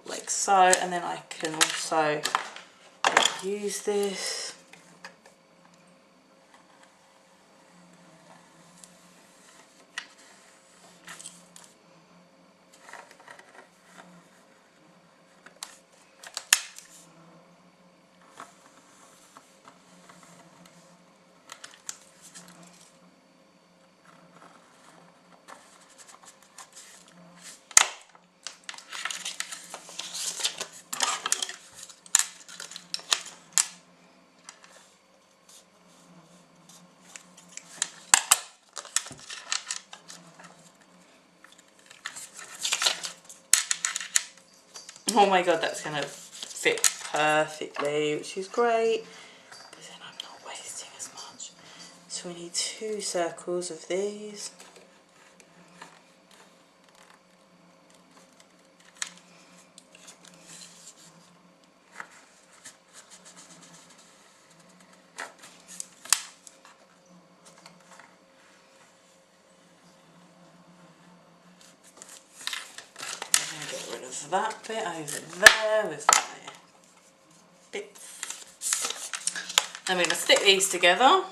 like so, and then I can also use this. Oh my god, that's going to fit perfectly, which is great. But then I'm not wasting as much. So we need 2 circles of these. That bit over there with my bits. Then we're going to stick these together.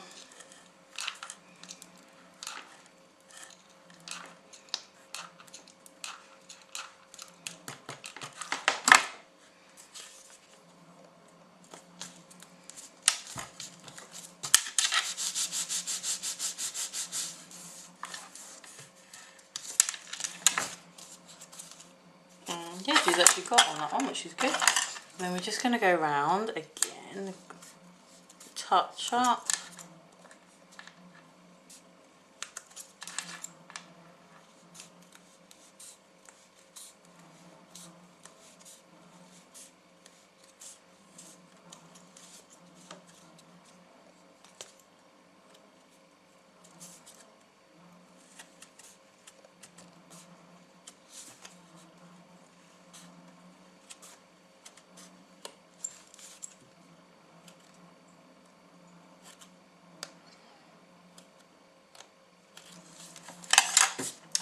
Yeah, she's actually got on that one, which is good. And then we're just going to go round again, touch up.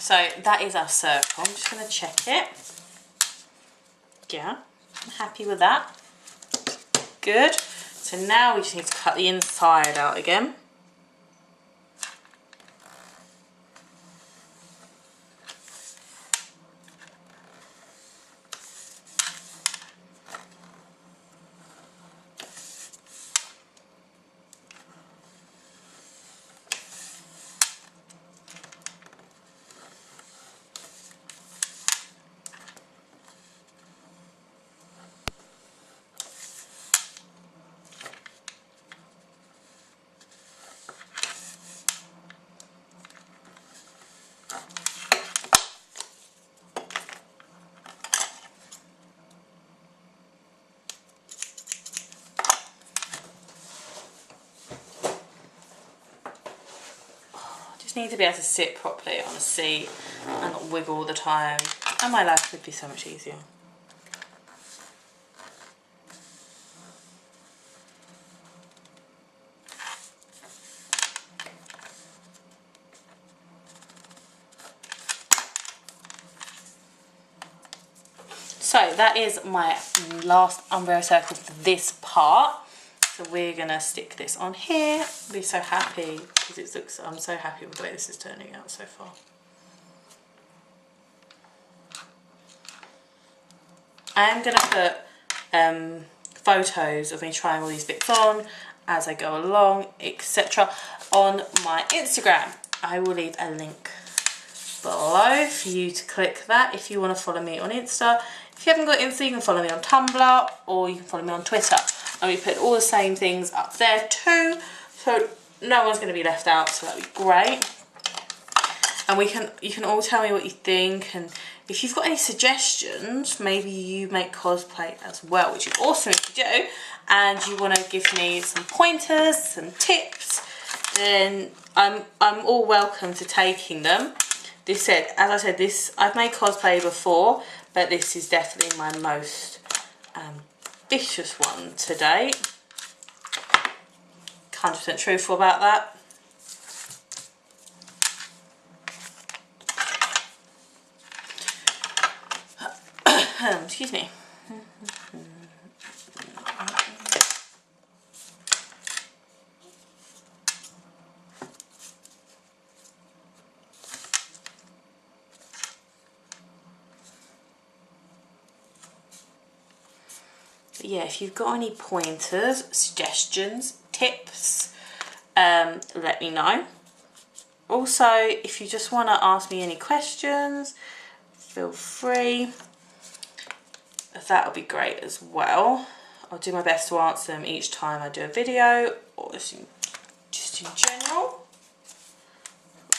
So that is our circle. I'm just going to check it. Yeah, I'm happy with that. Good. So now we just need to cut the inside out again. Just need to be able to sit properly on a seat and not wiggle all the time, and my life would be so much easier. So that is my last Umbreon circle for this part. So we're gonna stick this on here. I'll be so happy because it looks. I'm so happy with the way this is turning out so far. I am gonna put photos of me trying all these bits on as I go along, etc. on my Instagram. I will leave a link below for you to click that if you want to follow me on Insta. If you haven't got Insta, you can follow me on Tumblr or you can follow me on Twitter. And we put all the same things up there too, so no one's going to be left out, so that'd be great. And you can all tell me what you think, and if you've got any suggestions, maybe you make cosplay as well, which is awesome if you do, and you want to give me some pointers, some tips, then I'm all welcome to taking them. As I said, I've made cosplay before, but this is definitely my most ambitious one to date. 100% truthful about that. Excuse me. But yeah, if you've got any pointers, suggestions, tips, let me know. Also, if you just want to ask me any questions, feel free. That'll be great as well. I'll do my best to answer them each time I do a video, or just in general.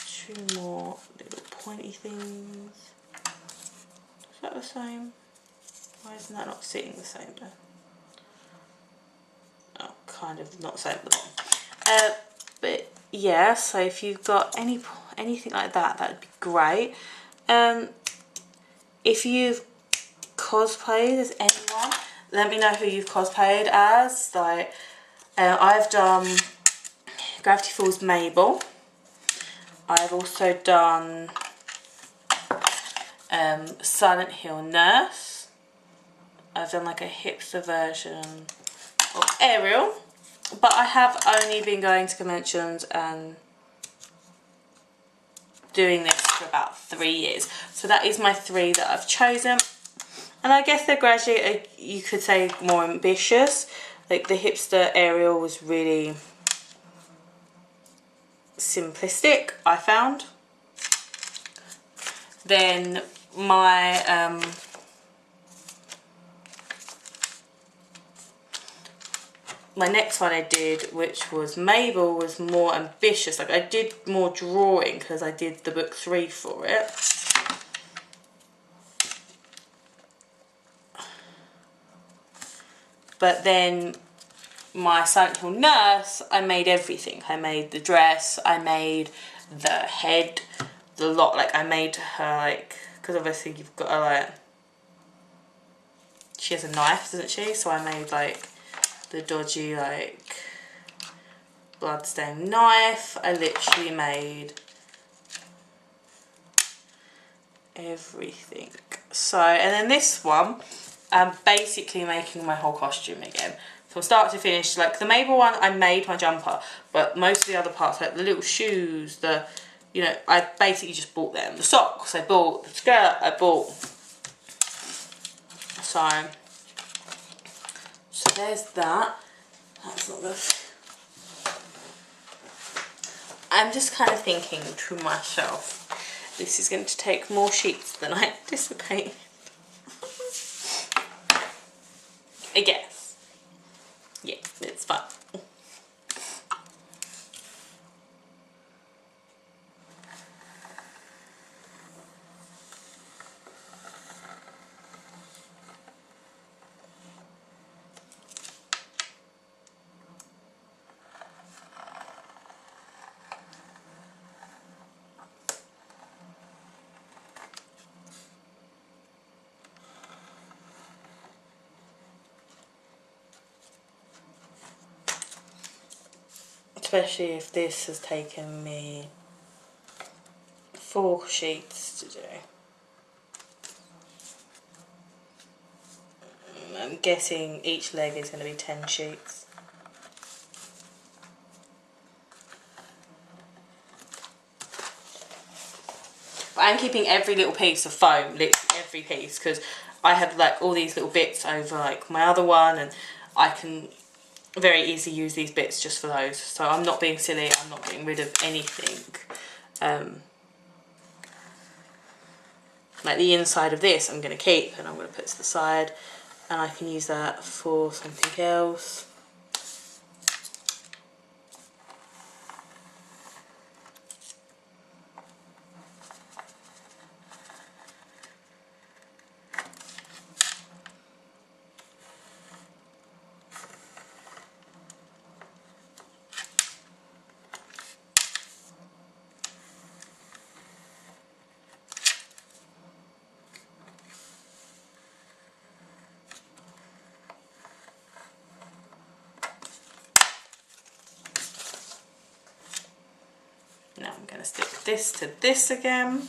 Two more little pointy things. Is that the same? Why isn't that not sitting the same though? Oh, kind of not the same at the bottom. But yeah, so if you've got anything like that, that'd be great. If you've cosplayed as anyone, let me know who you've cosplayed as. Like, I've done Gravity Falls Mabel. I've also done Silent Hill Nurse. I've done like a hipster version of Ariel, but I have only been going to conventions and doing this for about 3 years. So that is my 3 that I've chosen. And I guess they're gradually, you could say, more ambitious. Like the hipster Ariel was really simplistic, I found. Then my my next one I did, which was Mabel, was more ambitious. Like I did more drawing because I did the book 3 for it. But then my Silent Hill Nurse, I made everything. I made the dress, I made the head, the lot. Like I made her like, because obviously you've got a like, she has a knife, doesn't she? So I made like the dodgy like bloodstained knife. I literally made everything. So, and then this one, I'm basically making my whole costume again. From start to finish. Like the Mabel one, I made my jumper, but most of the other parts, like the little shoes, I basically just bought them. The socks I bought, the skirt I bought. So there's that. That's not good. I'm just kind of thinking to myself, this is going to take more sheets than I anticipated. I guess. Yeah, it's fun. Especially if this has taken me 4 sheets to do. guessing each leg is going to be 10 sheets. But I'm keeping every little piece of foam, literally every piece, because I have like all these little bits over like my other one, and I can very easily use these bits just for those. So I'm not being silly, I'm not getting rid of anything. Like the inside of this I'm going to keep and I'm going to put to the side, and I can use that for something else. Now I'm going to stick this to this again.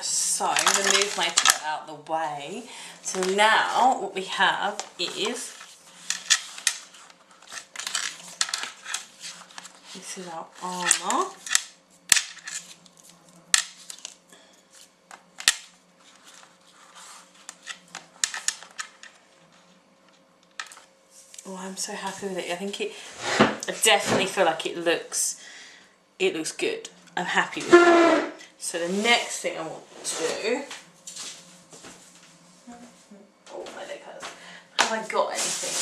So I'm going to move my foot out the way. So now what we have is, this is our Armour. Oh, I'm so happy with it. I definitely feel like it looks good. I'm happy with it. So the next thing I want to do, oh my leg hurts. Have I got anything?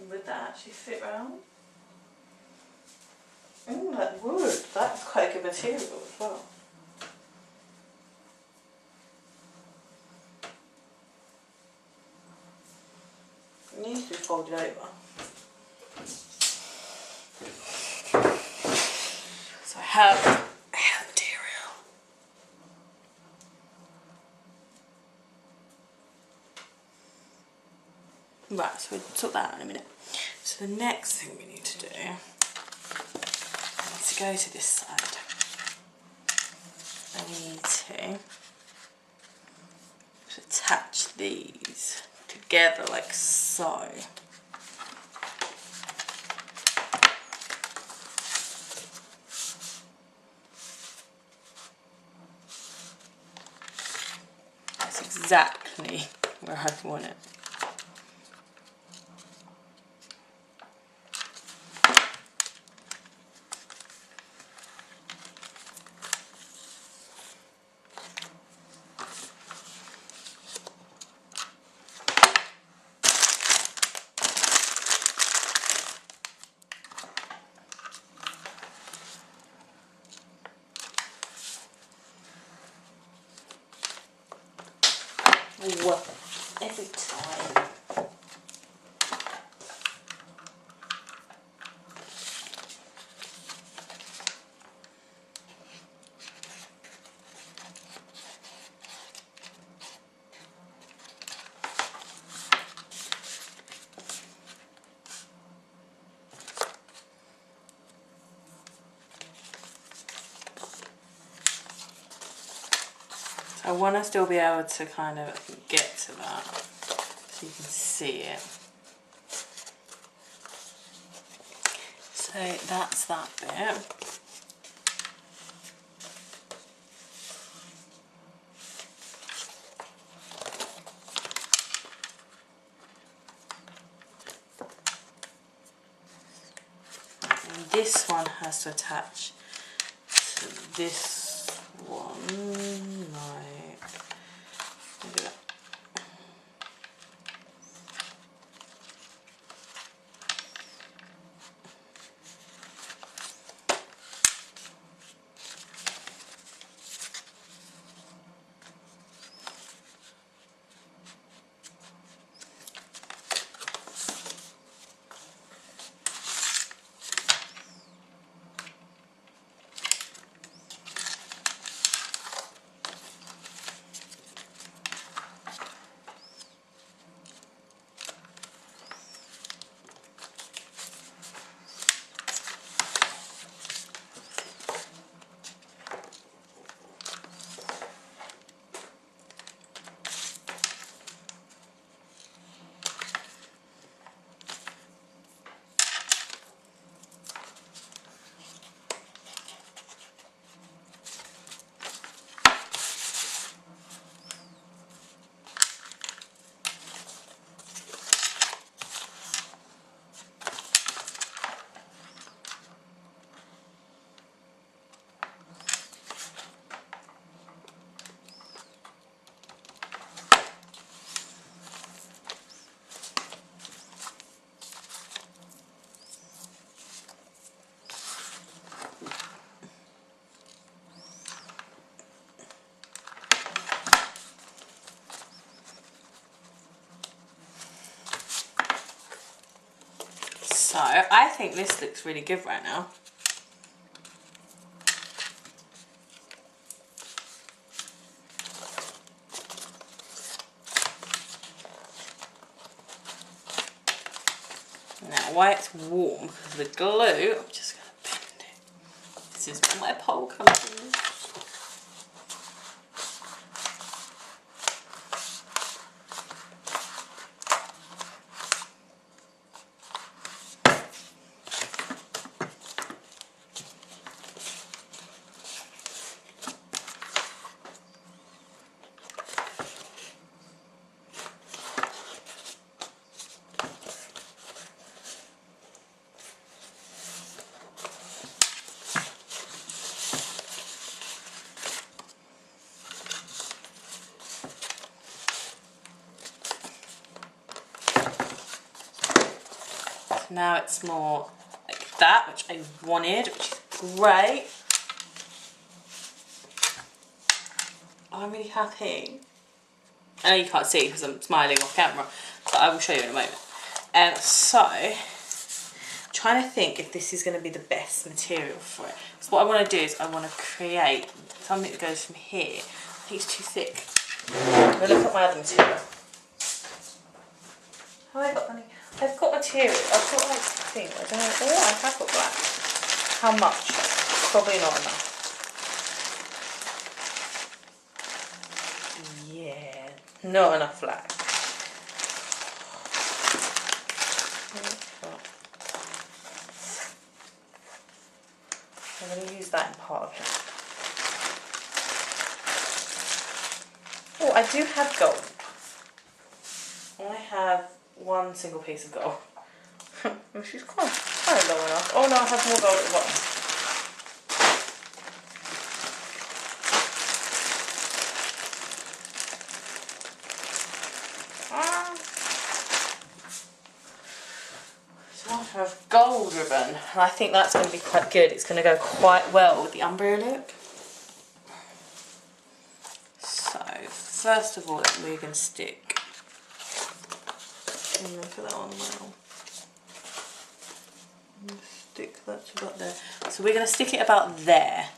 Would that actually fit round? Oh, that would. That's quite a good material as well. It needs to be folded over. So I have material. Right, so we'll sort that out in a minute. So the next thing we need to do is to go to this side. And we need to attach these together like so. That's exactly where I want it. every time. I want to still be able to kind of get to that so you can see it. So that's that bit. And this one has to attach to this one, like, maybe that. So I think this looks really good right now. Now while it's warm, because of the glue, I'm just going to bend it. This is where my pole comes in. Now it's more like that, which I wanted, which is great. Oh, I'm really happy. I know you can't see because I'm smiling off camera, but I will show you in a moment. So, I'm trying to think if this is going to be the best material for it. So what I want to do is I want to create something that goes from here. I think it's too thick. I'm going to look at my other material. Have I got any? I've got material. I've got like things. I don't know. Oh, I have got black. How much? Probably not enough. Yeah, not enough black. I'm going to use that in part of it. Oh, I do have gold. I have one single piece of gold. Which is quite low enough. Oh no, I have more gold at the bottom. So I have gold ribbon, and I think that's going to be quite good. It's going to go quite well with the Umbreon look. So first of all, we're going to stick I'm going to put that on my arm. Stick that to about there. So we're going to stick it about there.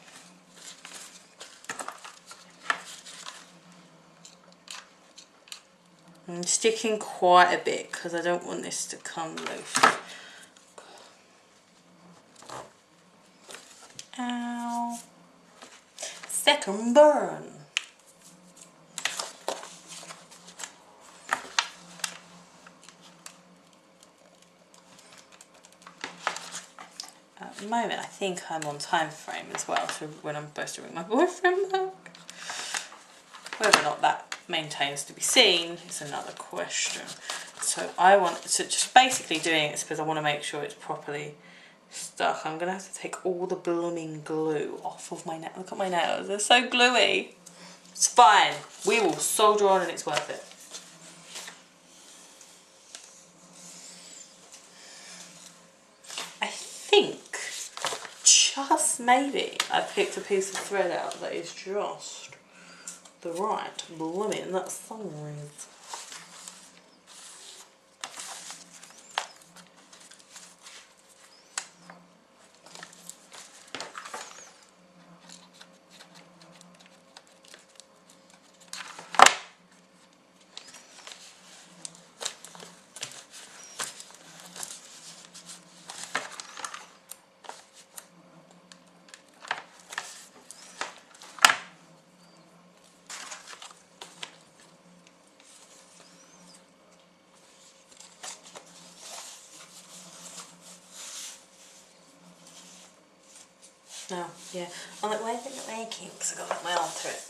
I'm sticking quite a bit because I don't want this to come loose. Ow. Second burn. At the moment I think I'm on time frame as well, so when I'm supposed to ring my boyfriend back. Whether or not that maintains to be seen is another question. So I want to just basically doing it because I want to make sure it's properly stuck. I'm going to have to take all the blooming glue off of my nails. Look at my nails, they're so gluey. It's fine, we will soldier on and it's worth it. I think, just maybe, I picked a piece of thread out that is just the right blooming that size. No, yeah. I'm like, why is it not making? Because I've got to put my arm through it.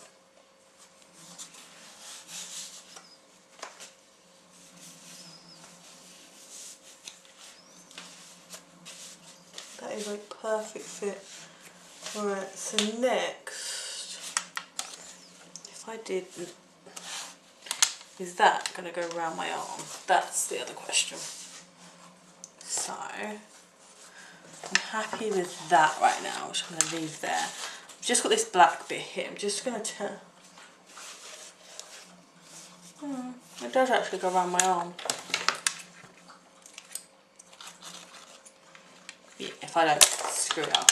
That is like perfect fit. Alright, so next, if I did, is that going to go around my arm? That's the other question. So, I'm happy with that right now, which I'm going to leave there. I've just got this black bit here. I'm just going to turn. It does actually go around my arm. Yeah, if I don't screw it up.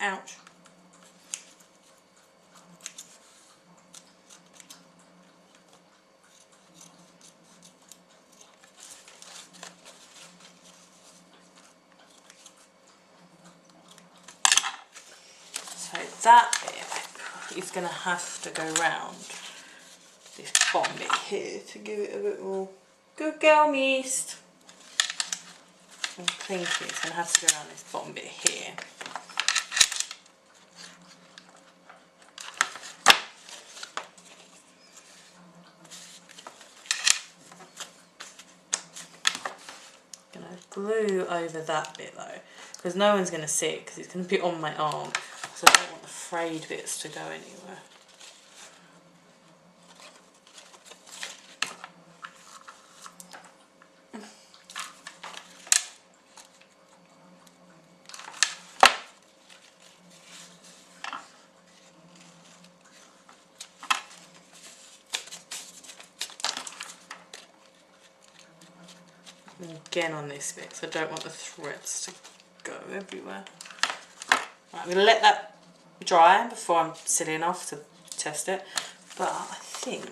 Ouch. So that bit is going to have to go round this bottom bit here to give it a bit more. Good girl, Mist. I'm thinking it's going to have to go around this bottom bit here. Going to glue over that bit though, because no one's going to see it because it's going to be on my arm, so I don't want the frayed bits to go anywhere. Again on this bit, because I don't want the threads to go everywhere. Right, I'm going to let that dry before I'm silly enough to test it, but I think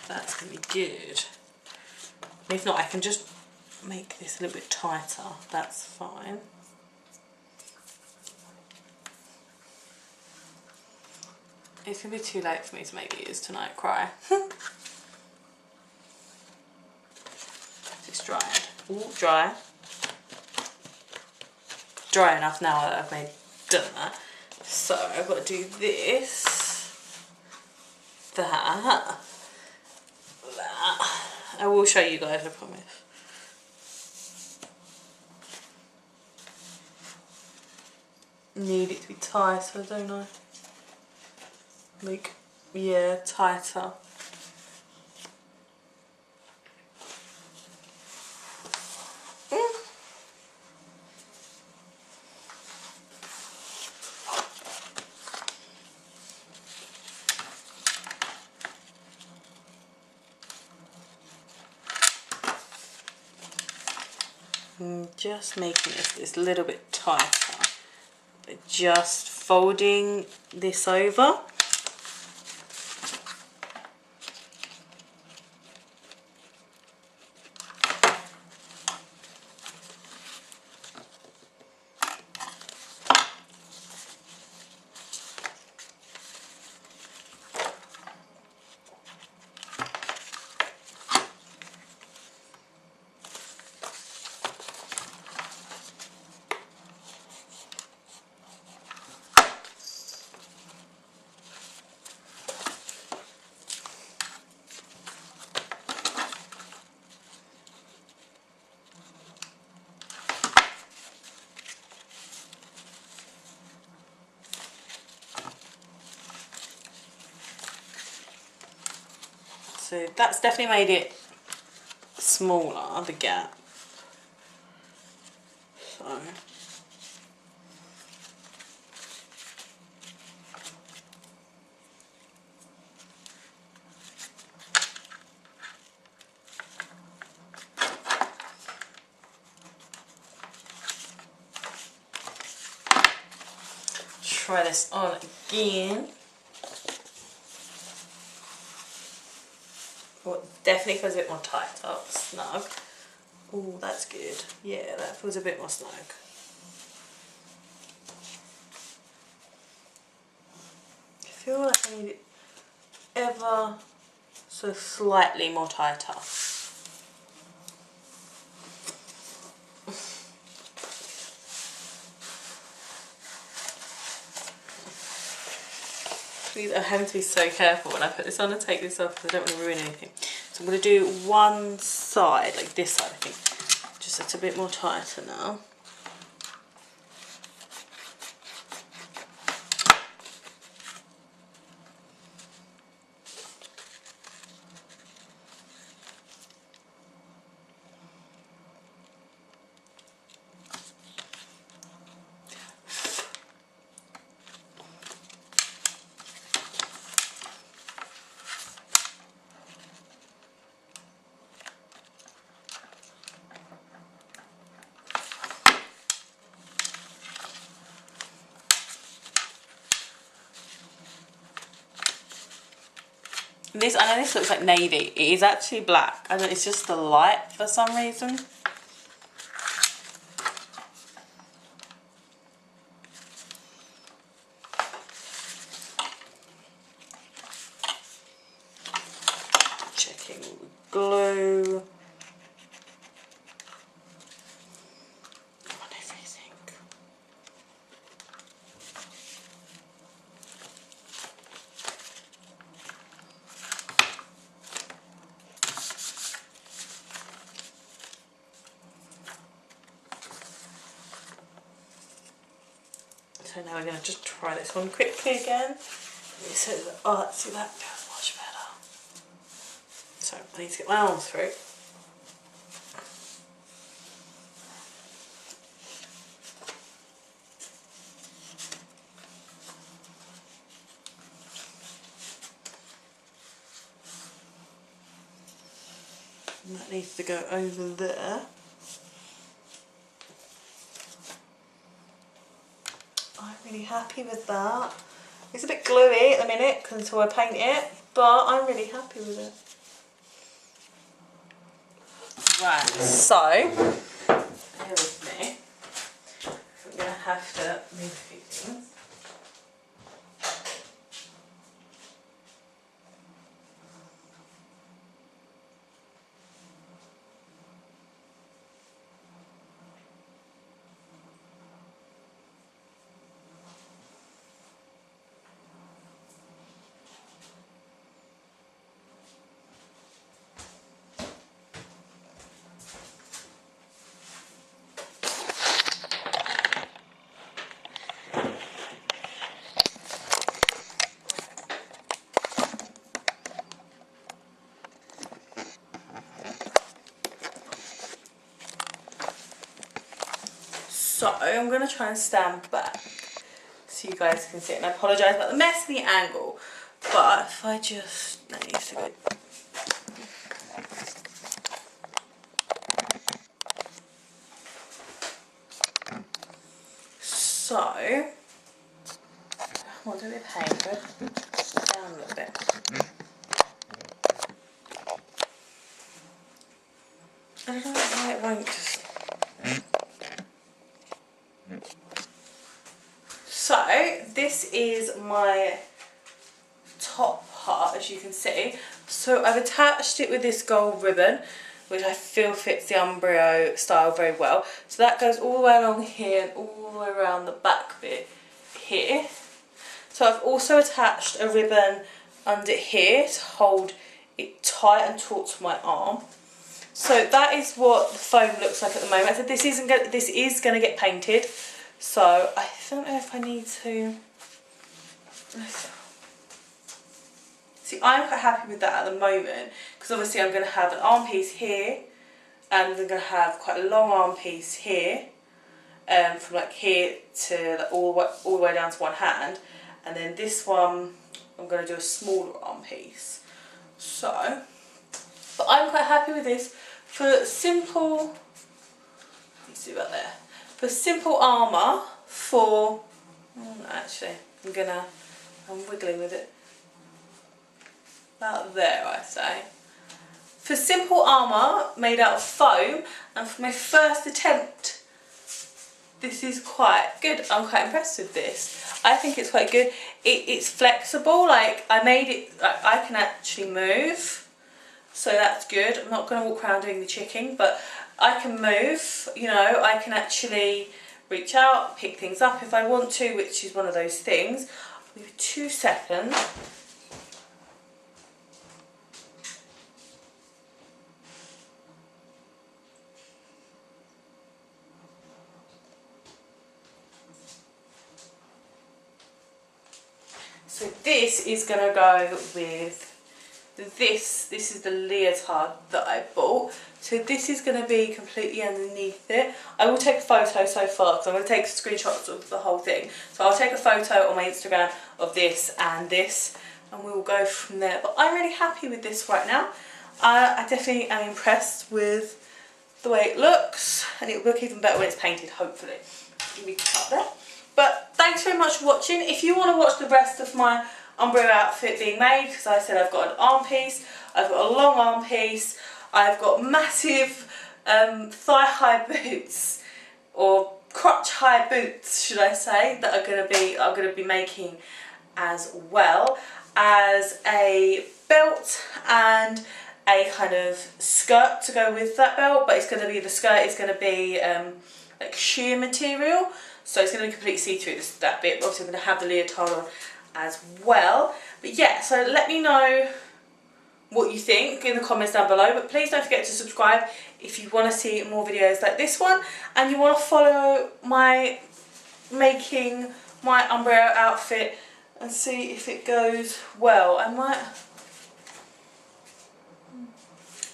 that's going to be good. And if not, I can just make this a little bit tighter, that's fine. It's going to be too late for me to make these tonight, cry. It's dried. Ooh, dry. Dry enough now that I've done that. So I've got to do this, that. I will show you guys, I promise. Need it to be tighter, don't I? Like, yeah, tighter. I'm just making this little bit tighter, but just folding this over. So that's definitely made it smaller, the gap. So try this on again. Well, definitely feels a bit more tight up, snug. Oh, that's good. Yeah, that feels a bit more snug. I feel like I need it ever so slightly more tighter. Please, I'm having to be so careful when I put this on and take this off because I don't want to ruin anything. So I'm going to do one side, like this side I think, just it's a bit more tighter now. This, I know this looks like navy, it is actually black. I don't, it's just the light for some reason. Checking all the glue. On everything. So now we're going to just try this one quickly again. So, oh, see, that feels much better. So I need to get my arms through. And that needs to go over there. I'm really happy with that. It's a bit gluey at the minute until I paint it, but I'm really happy with it. Right, so, bear with me. I'm going to have to move a few things. So I'm going to try and stand back so you guys can see it. And I apologise about the mess and the angle, but if I just, that needs to go. So, what do we pay for it? Down a little bit. I don't know why it won't just... So, this is my top part, as you can see. So I've attached it with this gold ribbon, which I feel fits the Umbreon style very well. So that goes all the way along here and all the way around the back bit here. So I've also attached a ribbon under here to hold it tight and taut to my arm. So that is what the foam looks like at the moment. I said this is going to get painted, so I don't know if I need to. See, I'm quite happy with that at the moment, because obviously I'm going to have an arm piece here, and I'm going to have quite a long arm piece here, from like here to like all the way down to one hand, and then this one I'm going to do a smaller arm piece. So, but I'm quite happy with this for simple. Let's see about there. For simple armour, for actually I'm wiggling with it. About there, I say. For simple armour made out of foam, and for my first attempt, this is quite good. I'm quite impressed with this. I think it's quite good. It's flexible, like I made it, like I can actually move, so that's good. I'm not going to walk around doing the chicken, but I can move, you know, I can actually reach out, pick things up if I want to, which is one of those things. Give me 2 seconds. So this is going to go with this is the leotard that I bought. So this is going to be completely underneath it. I will take a photo so far, because I'm going to take screenshots of the whole thing. So I'll take a photo on my Instagram of this, and we will go from there. But I'm really happy with this right now. I definitely am impressed with the way it looks, and it will look even better when it's painted, hopefully. Let me cut there. But thanks very much for watching. If you want to watch the rest of my Umbreon outfit being made, because I said I've got an arm piece, I've got a long arm piece, I've got massive thigh-high boots, or crotch-high boots, should I say, that I'm going to be making, as well as a belt and a kind of skirt to go with that belt. But it's going to be, the skirt is going to be like sheer material. So it's going to be completely see-through, that bit. Obviously I'm going to have the leotard on as well. But yeah, so let me know what you think in the comments down below. But please don't forget to subscribe if you want to see more videos like this one. And you want to follow my making my Umbreon outfit and see if it goes well. I might...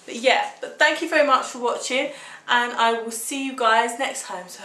But yeah, but thank you very much for watching. And I will see you guys next time. So